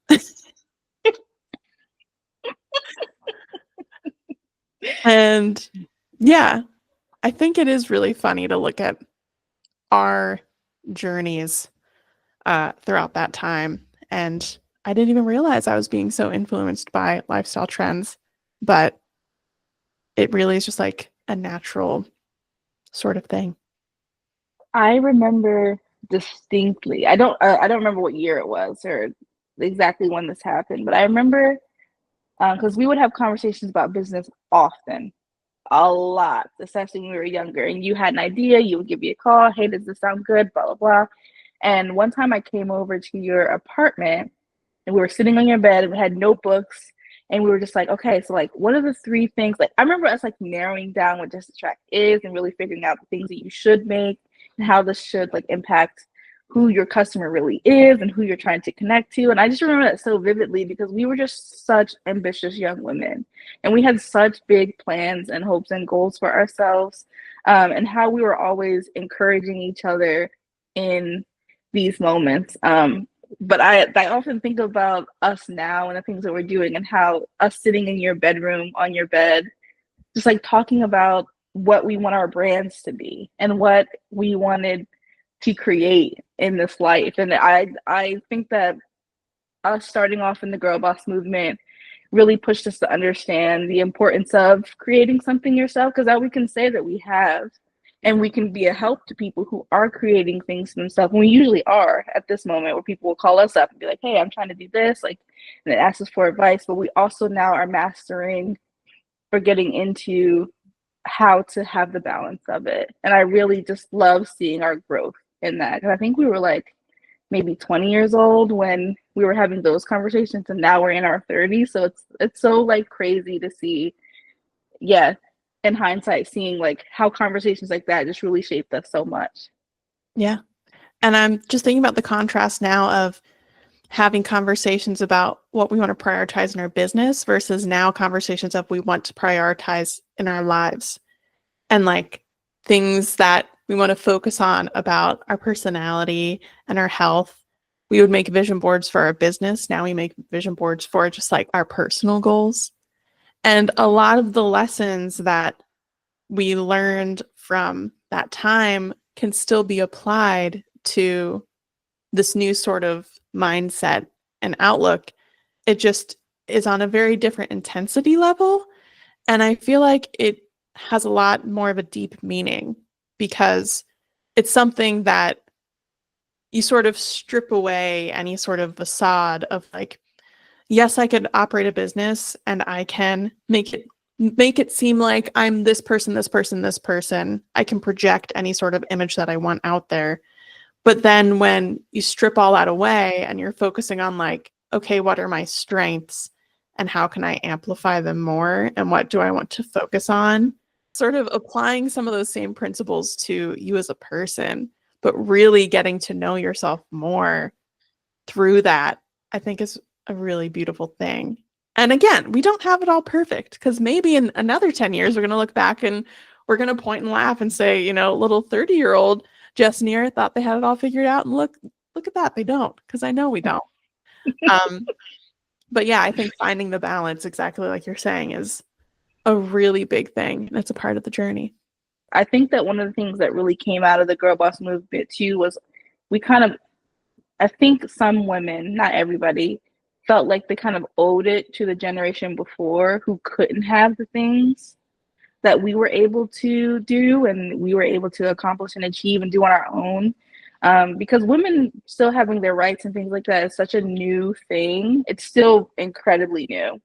And yeah, I think it is really funny to look at our journeys throughout that time. And I didn't even realize I was being so influenced by lifestyle trends, but it really is just like a natural sort of thing. I remember distinctly. I don't remember what year it was or exactly when this happened, but I remember because we would have conversations about business often, a lot, especially when we were younger. And you had an idea, you would give me a call. Hey, does this sound good? Blah blah blah. And one time I came over to your apartment, and we were sitting on your bed, and we had notebooks, and we were just like, okay, so like, what are the three things? Like, I remember us like narrowing down what Just Attract is and really figuring out the things that you should make and how this should like impact who your customer really is and who you're trying to connect to. And I just remember that so vividly because we were just such ambitious young women, and we had such big plans and hopes and goals for ourselves, and how we were always encouraging each other in these moments. But I often think about us now and the things that we're doing, and how us sitting in your bedroom on your bed, just like talking about what we want our brands to be and what we wanted to create in this life. And I think that us starting off in the girl boss movement really pushed us to understand the importance of creating something yourself, because that we can say that we have, and we can be a help to people who are creating things themselves. And we usually are at this moment, where people will call us up and be like, hey, I'm trying to do this, like, and ask us for advice. But we also now are mastering or getting into how to have the balance of it. And I really just love seeing our growth in that. Because I think we were like maybe 20 years old when we were having those conversations, and now we're in our 30s. So it's so like crazy to see, yeah, in hindsight, seeing like how conversations like that just really shaped us so much. Yeah. And I'm just thinking about the contrast now of having conversations about what we want to prioritize in our business versus now conversations of we want to prioritize in our lives, and like things that we want to focus on about our personality and our health. We would make vision boards for our business. Now we make vision boards for just like our personal goals. And a lot of the lessons that we learned from that time can still be applied to this new sort of mindset and outlook. It just is on a very different intensity level. And I feel like it has a lot more of a deep meaning because it's something that you sort of strip away any sort of facade of like, yes, I could operate a business and I can make it seem like I'm this person, this person, this person. I can project any sort of image that I want out there. But then when you strip all that away and you're focusing on like, okay, what are my strengths and how can I amplify them more? And what do I want to focus on? Sort of applying some of those same principles to you as a person, but really getting to know yourself more through that, I think is a really beautiful thing. And again, we don't have it all perfect because maybe in another 10 years, we're going to look back and we're going to point and laugh and say, you know, little 30-year-old Jess and Niara thought they had it all figured out. And look at that. They don't, because I know we don't. But yeah, I think finding the balance, exactly like you're saying, is a really big thing. And it's a part of the journey. I think that one of the things that really came out of the girl boss movement too was we kind of, I think some women, not everybody, felt like they kind of owed it to the generation before who couldn't have the things that we were able to do and we were able to accomplish and achieve and do on our own. Because women still having their rights and things like that is such a new thing. It's still incredibly new.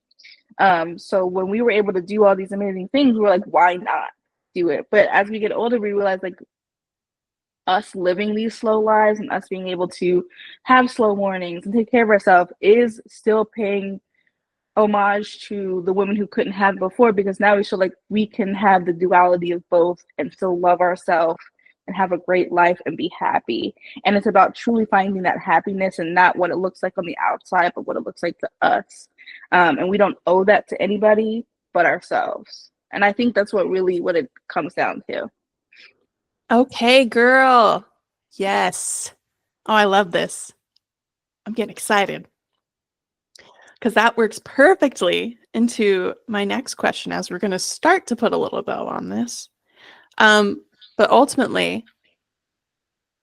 So when we were able to do all these amazing things, we were like, why not do it? But as we get older, we realize like us living these slow lives and us being able to have slow mornings and take care of ourselves is still paying homage to the women who couldn't have before, because now we feel like we can have the duality of both and still love ourselves and have a great life and be happy. And it's about truly finding that happiness and not what it looks like on the outside, but what it looks like to us. And we don't owe that to anybody but ourselves. And I think that's what it comes down to. Okay, girl. Yes. Oh, I love this. I'm getting excited because that works perfectly into my next question as we're going to start to put a little bow on this. But ultimately,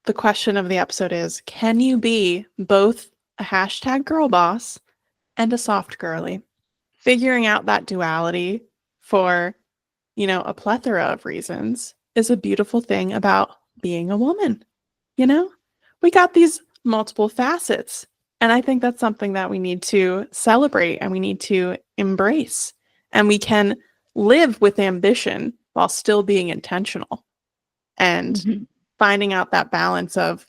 the question of the episode is, can you be both a hashtag girl boss and a soft girly? Figuring out that duality for, you know, a plethora of reasons is a beautiful thing about being a woman. You know, we got these multiple facets. And I think that's something that we need to celebrate and we need to embrace. And we can live with ambition while still being intentional. And finding out that balance of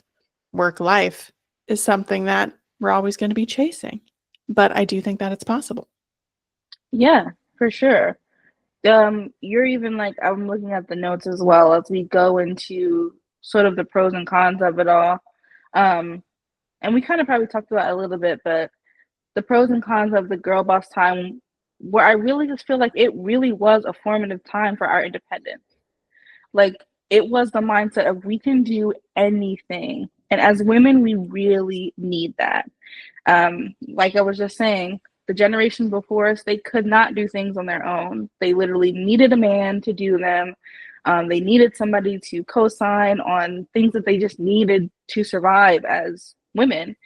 work life is something that we're always going to be chasing. But I do think that it's possible. Yeah, for sure. You're even like, I'm looking at the notes as well as we go into sort of the pros and cons of it all. And we kind of probably talked about it a little bit, but the pros and cons of the girl boss time, where I really just feel like it really was a formative time for our independence. Like it was the mindset of we can do anything. And as women, we really need that. Like I was just saying, the generation before us, they could not do things on their own. They literally needed a man to do them. They needed somebody to co-sign on things that they just needed to survive as women.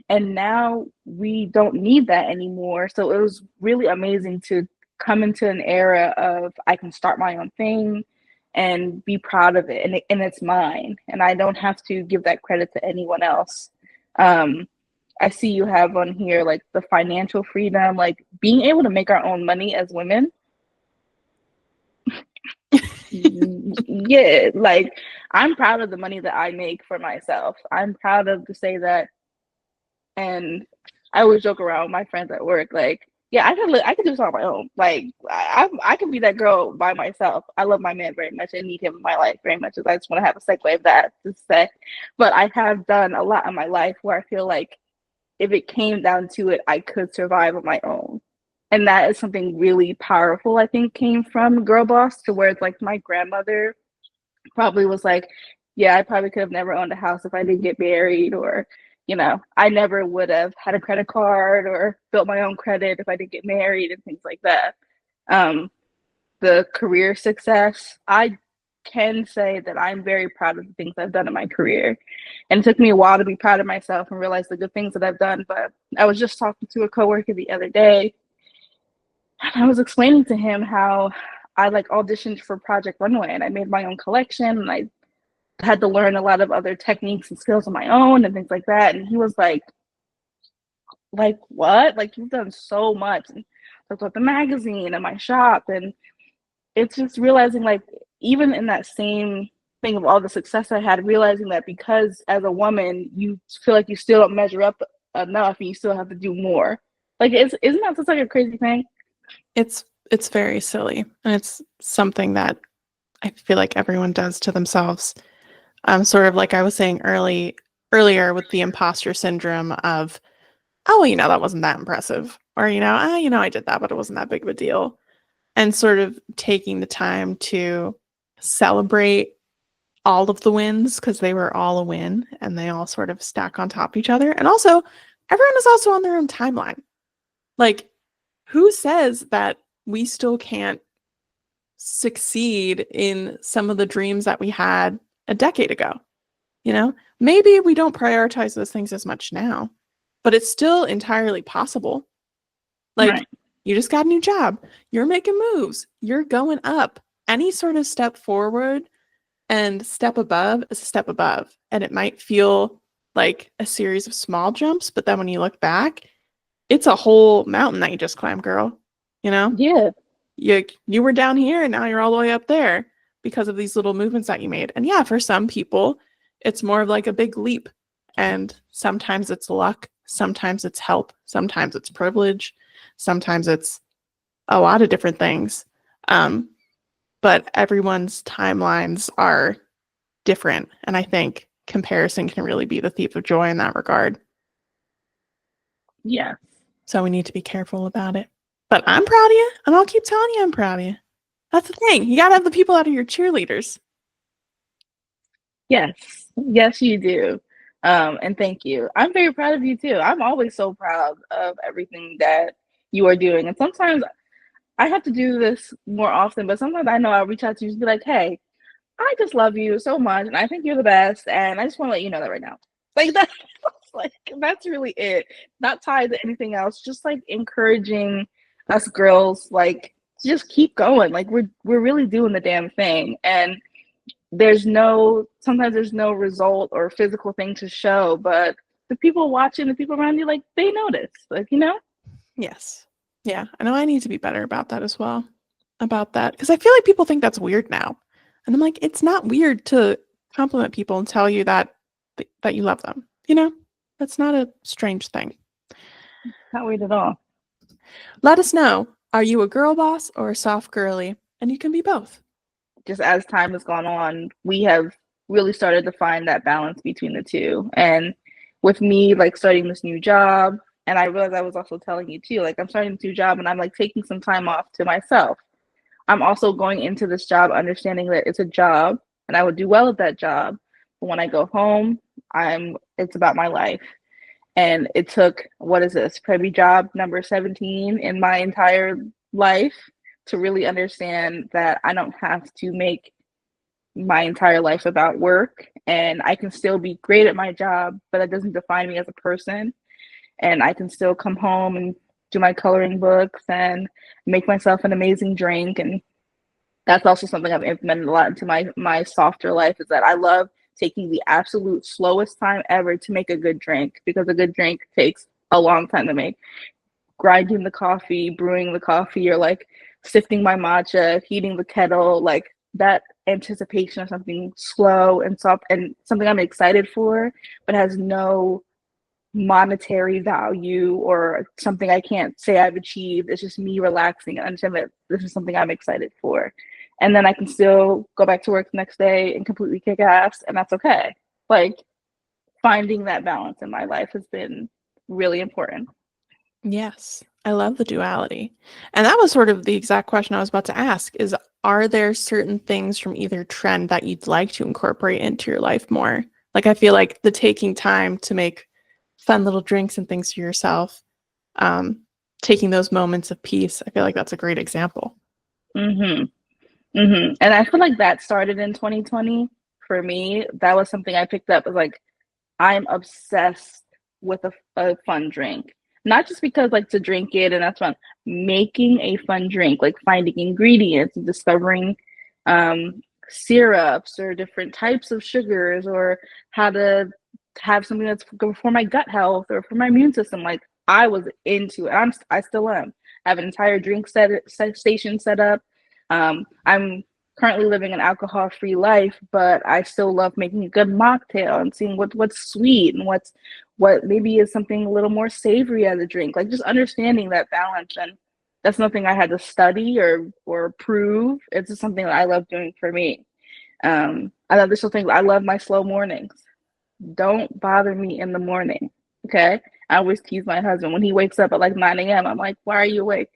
And now we don't need that anymore. So it was really amazing to come into an era of I can start my own thing and be proud of it. And it's mine. And I don't have to give that credit to anyone else. I see you have on here like the financial freedom, like being able to make our own money as women. Yeah, like I'm proud of the money that I make for myself. I'm proud of to say that. And I always joke around with my friends at work, like, yeah, I can do this on my own. Like, I can be that girl by myself. I love my man very much. I need him in my life very much. I just want to have a segue of that to say, but I have done a lot in my life where I feel like if it came down to it, I could survive on my own. And that is something really powerful, I think, came from Girl Boss, to where it's like my grandmother probably was like, yeah, I probably could have never owned a house if I didn't get married, or, I never would have had a credit card or built my own credit if I didn't get married and things like that. Um, the career success, I can say that I'm very proud of the things I've done in my career. And it took me a while to be proud of myself and realize the good things that I've done. But I was just talking to a coworker the other day, and I was explaining to him how I like auditioned for Project Runway and I made my own collection, and I had to learn a lot of other techniques and skills on my own and things like that. And he was like what? Like, you've done so much. And talked about the magazine and my shop, and it's just realizing, like, even in that same thing of all the success I had, realizing that because as a woman you feel like you still don't measure up enough and you still have to do more. Like, isn't that just like a crazy thing? It's very silly, and it's something that I feel like everyone does to themselves. Sort of like I was saying earlier with the imposter syndrome of, oh, well, that wasn't that impressive, or I did that, but it wasn't that big of a deal, and sort of taking the time to celebrate all of the wins because they were all a win and they all sort of stack on top of each other. And also, everyone is also on their own timeline. Like, who says that we still can't succeed in some of the dreams that we had a decade ago? Maybe we don't prioritize those things as much now, but it's still entirely possible. Like, Right. you just got a new job, you're making moves, you're going up. Any sort of step forward and step above is a step above. And it might feel like a series of small jumps, but then when you look back, it's a whole mountain that you just climbed, girl. Yeah. You were down here and now you're all the way up there because of these little movements that you made. And yeah, for some people, it's more of like a big leap. And sometimes it's luck, sometimes it's help, sometimes it's privilege, sometimes it's a lot of different things. But everyone's timelines are different. And I think comparison can really be the thief of joy in that regard. Yeah. So we need to be careful about it. But I'm proud of you, and I'll keep telling you I'm proud of you. That's the thing. You got to have the people that are your cheerleaders. Yes. Yes, you do. And thank you. I'm very proud of you too. I'm always so proud of everything that you are doing. And sometimes I have to do this more often, but sometimes I know I'll reach out to you and be like, hey, I just love you so much and I think you're the best. And I just want to let you know that right now. Like, that, like, that's really it. Not tied to anything else. Just like encouraging us girls, like, to just keep going. Like, we're really doing the damn thing. And sometimes there's no result or physical thing to show, but the people watching, the people around you, like, they notice. Like, Yes. Yeah. I know I need to be better about that as well. About that. Because I feel like people think that's weird now. And I'm like, it's not weird to compliment people and tell you that you love them. That's not a strange thing. Not weird at all. Let us know. Are you a girl boss or a soft girly? And you can be both. Just as time has gone on, we have really started to find that balance between the two. And with me, like, starting this new job, and I realized I was also telling you too, like, I'm starting this new job and I'm like taking some time off to myself. I'm also going into this job understanding that it's a job and I would do well at that job. But when I go home, it's about my life. And it took, what is this, probably job number 17 in my entire life to really understand that I don't have to make my entire life about work, and I can still be great at my job, but that doesn't define me as a person. And I can still come home and do my coloring books and make myself an amazing drink. And that's also something I've implemented a lot into my softer life, is that I love taking the absolute slowest time ever to make a good drink, because a good drink takes a long time to make. Grinding the coffee, brewing the coffee, or like sifting my matcha, heating the kettle, like that anticipation of something slow and soft and something I'm excited for, but has no monetary value or something I can't say I've achieved. It's just me relaxing and understanding that this is something I'm excited for. And then I can still go back to work the next day and completely kick ass, and that's okay. Like, finding that balance in my life has been really important. Yes, I love the duality. And that was sort of the exact question I was about to ask is, are there certain things from either trend that you'd like to incorporate into your life more? Like, I feel like the taking time to make fun little drinks and things for yourself, um, taking those moments of peace, I feel like that's a great example. Hmm. Hmm. And I feel like that started in 2020 for me. That was something I picked up as like I'm obsessed with a fun drink. Not just because like to drink it and that's fun. Making a fun drink, like finding ingredients, discovering syrups or different types of sugars, or how to have something that's good for my gut health or for my immune system. Like I was into it. I still am. I have an entire drink station set up. I'm currently living an alcohol-free life, but I still love making a good mocktail and seeing what's sweet and what maybe is something a little more savory as a drink. Like just understanding that balance, and that's nothing I had to study or prove. It's just something that I love doing for me. I love this thing. I love my slow mornings. Don't bother me in the morning. Okay. I always tease my husband when he wakes up at like 9 a.m. I'm like, why are you awake?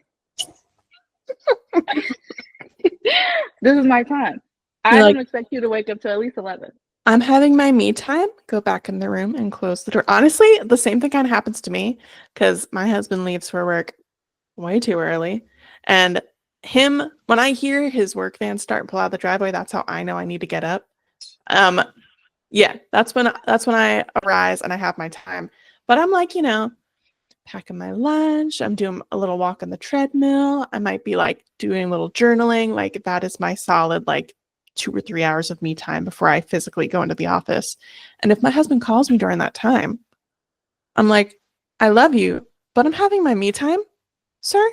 This is my time. You're I like, don't expect you to wake up till at least 11. I'm having my me time, go back in the room and close the door. Honestly, the same thing kind of happens to me because my husband leaves for work way too early. And when I hear his work van start and pull out the driveway, that's how I know I need to get up. Um, yeah, that's when I arise and I have my time. But I'm like, packing my lunch. I'm doing a little walk on the treadmill. I might be like doing a little journaling. Like that is my solid like 2 or 3 hours of me time before I physically go into the office. And if my husband calls me during that time, I'm like, I love you, but I'm having my me time, sir.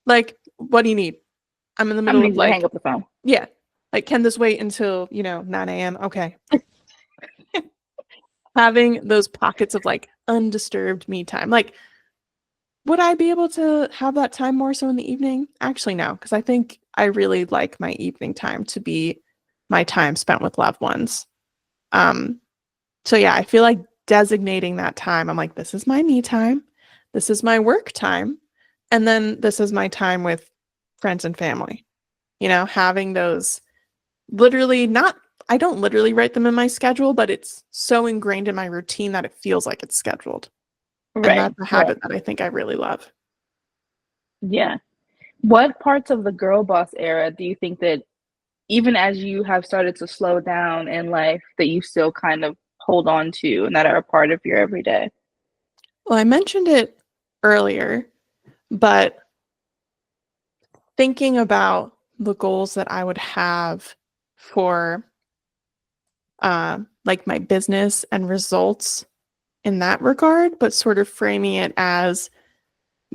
Like, what do you need? I'm in the I'm middle gonna of need you to hang like, up the phone. yeah, like, can this wait until, 9 a.m.? Okay. Having those pockets of like undisturbed me time. Like, would I be able to have that time more so in the evening? Actually, no, because I think I really like my evening time to be my time spent with loved ones. Um, so yeah, I feel like designating that time, I'm like, this is my me time, this is my work time, and then this is my time with friends and family. Having those literally not, I don't literally write them in my schedule, but it's so ingrained in my routine that it feels like it's scheduled. And Right, that's a right. habit that I think I really love. Yeah. What parts of the girl boss era do you think that even as you have started to slow down in life that you still kind of hold on to and that are a part of your everyday? Well, I mentioned it earlier, but thinking about the goals that I would have for like my business and results in that regard, but sort of framing it as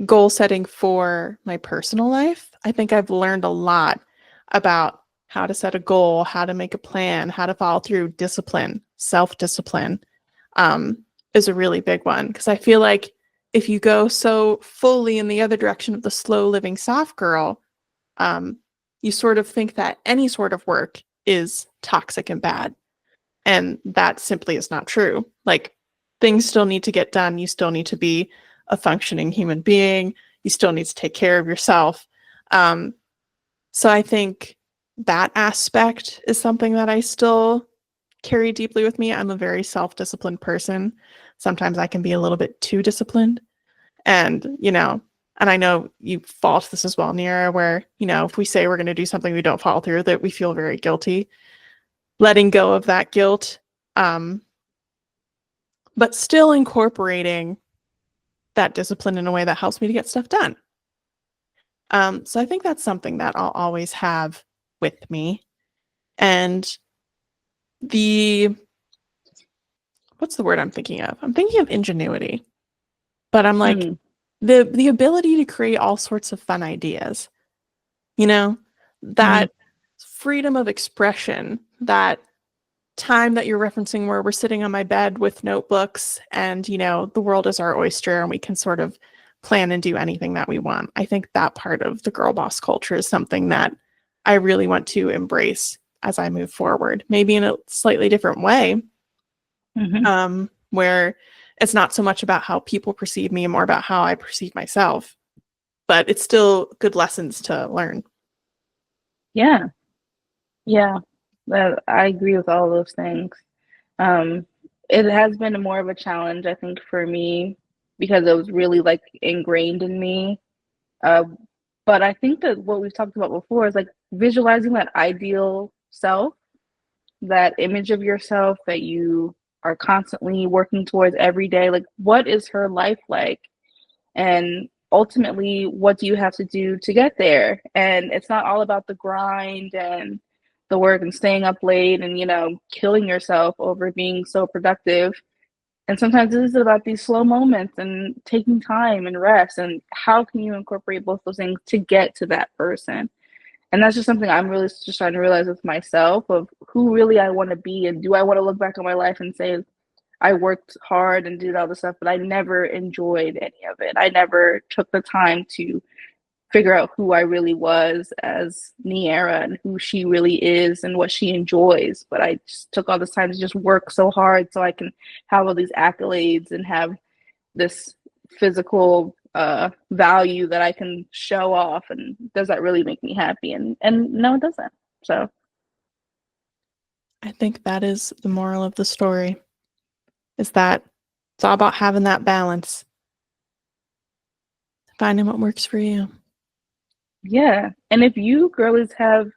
goal setting for my personal life. I think I've learned a lot about how to set a goal, how to make a plan, how to follow through, discipline, self-discipline, um, is a really big one. Because I feel like if you go so fully in the other direction of the slow living soft girl, um, you sort of think that any sort of work is toxic and bad. And that simply is not true. Like things still need to get done. You still need to be a functioning human being. You still need to take care of yourself. Um, so I think that aspect is something that I still carry deeply with me. I'm a very self-disciplined person. Sometimes I can be a little bit too disciplined. And, and I know you fall to this as well, Niara, where, if we say we're going to do something, we don't follow through, that we feel very guilty. Letting go of that guilt, um, but still incorporating that discipline in a way that helps me to get stuff done. So I think that's something that I'll always have with me. And the what's the word I'm thinking of? I'm thinking of ingenuity, but I'm like Mm, the ability to create all sorts of fun ideas. You know, mhm. that freedom of expression, that time that you're referencing where we're sitting on my bed with notebooks and, the world is our oyster and we can sort of plan and do anything that we want. I think that part of the girl boss culture is something that I really want to embrace as I move forward, maybe in a slightly different way, Mhm. where it's not so much about how people perceive me and more about how I perceive myself. But it's still good lessons to learn. Yeah. Yeah. I agree with all those things. Um, it has been more of a challenge, I think, for me because it was really like ingrained in me. Uh, but I think that what we've talked about before is like visualizing that ideal self, that image of yourself that you are constantly working towards every day. Like, what is her life like? And ultimately, what do you have to do to get there? And it's not all about the grind and the work and staying up late and, killing yourself over being so productive. And sometimes it is about these slow moments and taking time and rest. And how can you incorporate both those things to get to that person? And that's just something I'm really just trying to realize with myself of who really I want to be. And do I want to look back on my life and say, I worked hard and did all this stuff, but I never enjoyed any of it. I never took the time to figure out who I really was as Niara and who she really is and what she enjoys. But I just took all this time to just work so hard so I can have all these accolades and have this physical value that I can show off. And does that really make me happy? And no, it doesn't. So I think that is the moral of the story, is that it's all about having that balance, finding what works for you. yeah. And if you girlies have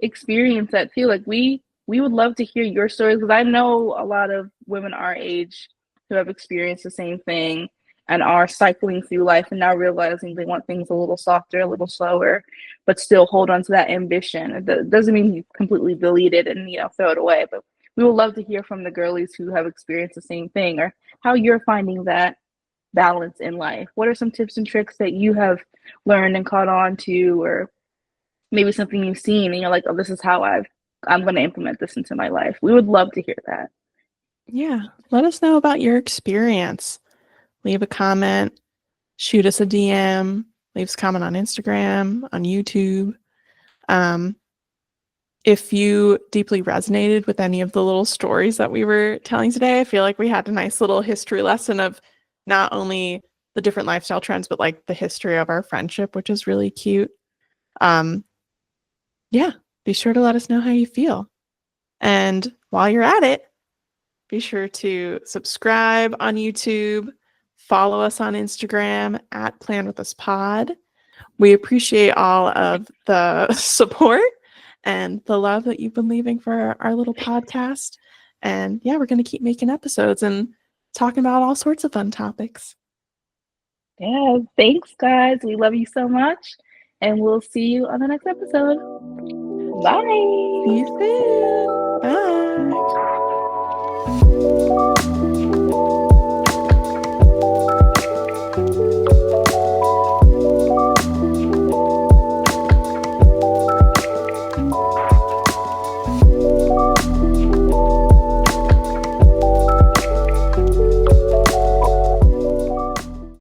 experienced that too, like we would love to hear your stories because I know a lot of women our age who have experienced the same thing and are cycling through life and now realizing they want things a little softer, a little slower, but still hold on to that ambition. It doesn't mean you completely delete it and throw it away, but we would love to hear from the girlies who have experienced the same thing or how you're finding that balance in life. What are some tips and tricks that you have learned and caught on to, or maybe something you've seen and you're like, oh, this is how I'm going to implement this into my life? We would love to hear that. Yeah. Let us know about your experience. Leave a comment, shoot us a DM, leave us a comment on Instagram, on YouTube. If you deeply resonated with any of the little stories that we were telling today, I feel like we had a nice little history lesson of not only the different lifestyle trends, but like the history of our friendship, which is really cute. Yeah, be sure to let us know how you feel. And while you're at it, be sure to subscribe on YouTube, follow us on Instagram at Plan With Us Pod. We appreciate all of the support and the love that you've been leaving for our little podcast. And yeah, we're going to keep making episodes and talking about all sorts of fun topics. Yeah, thanks, guys. We love you so much. And we'll see you on the next episode. Bye. See you soon.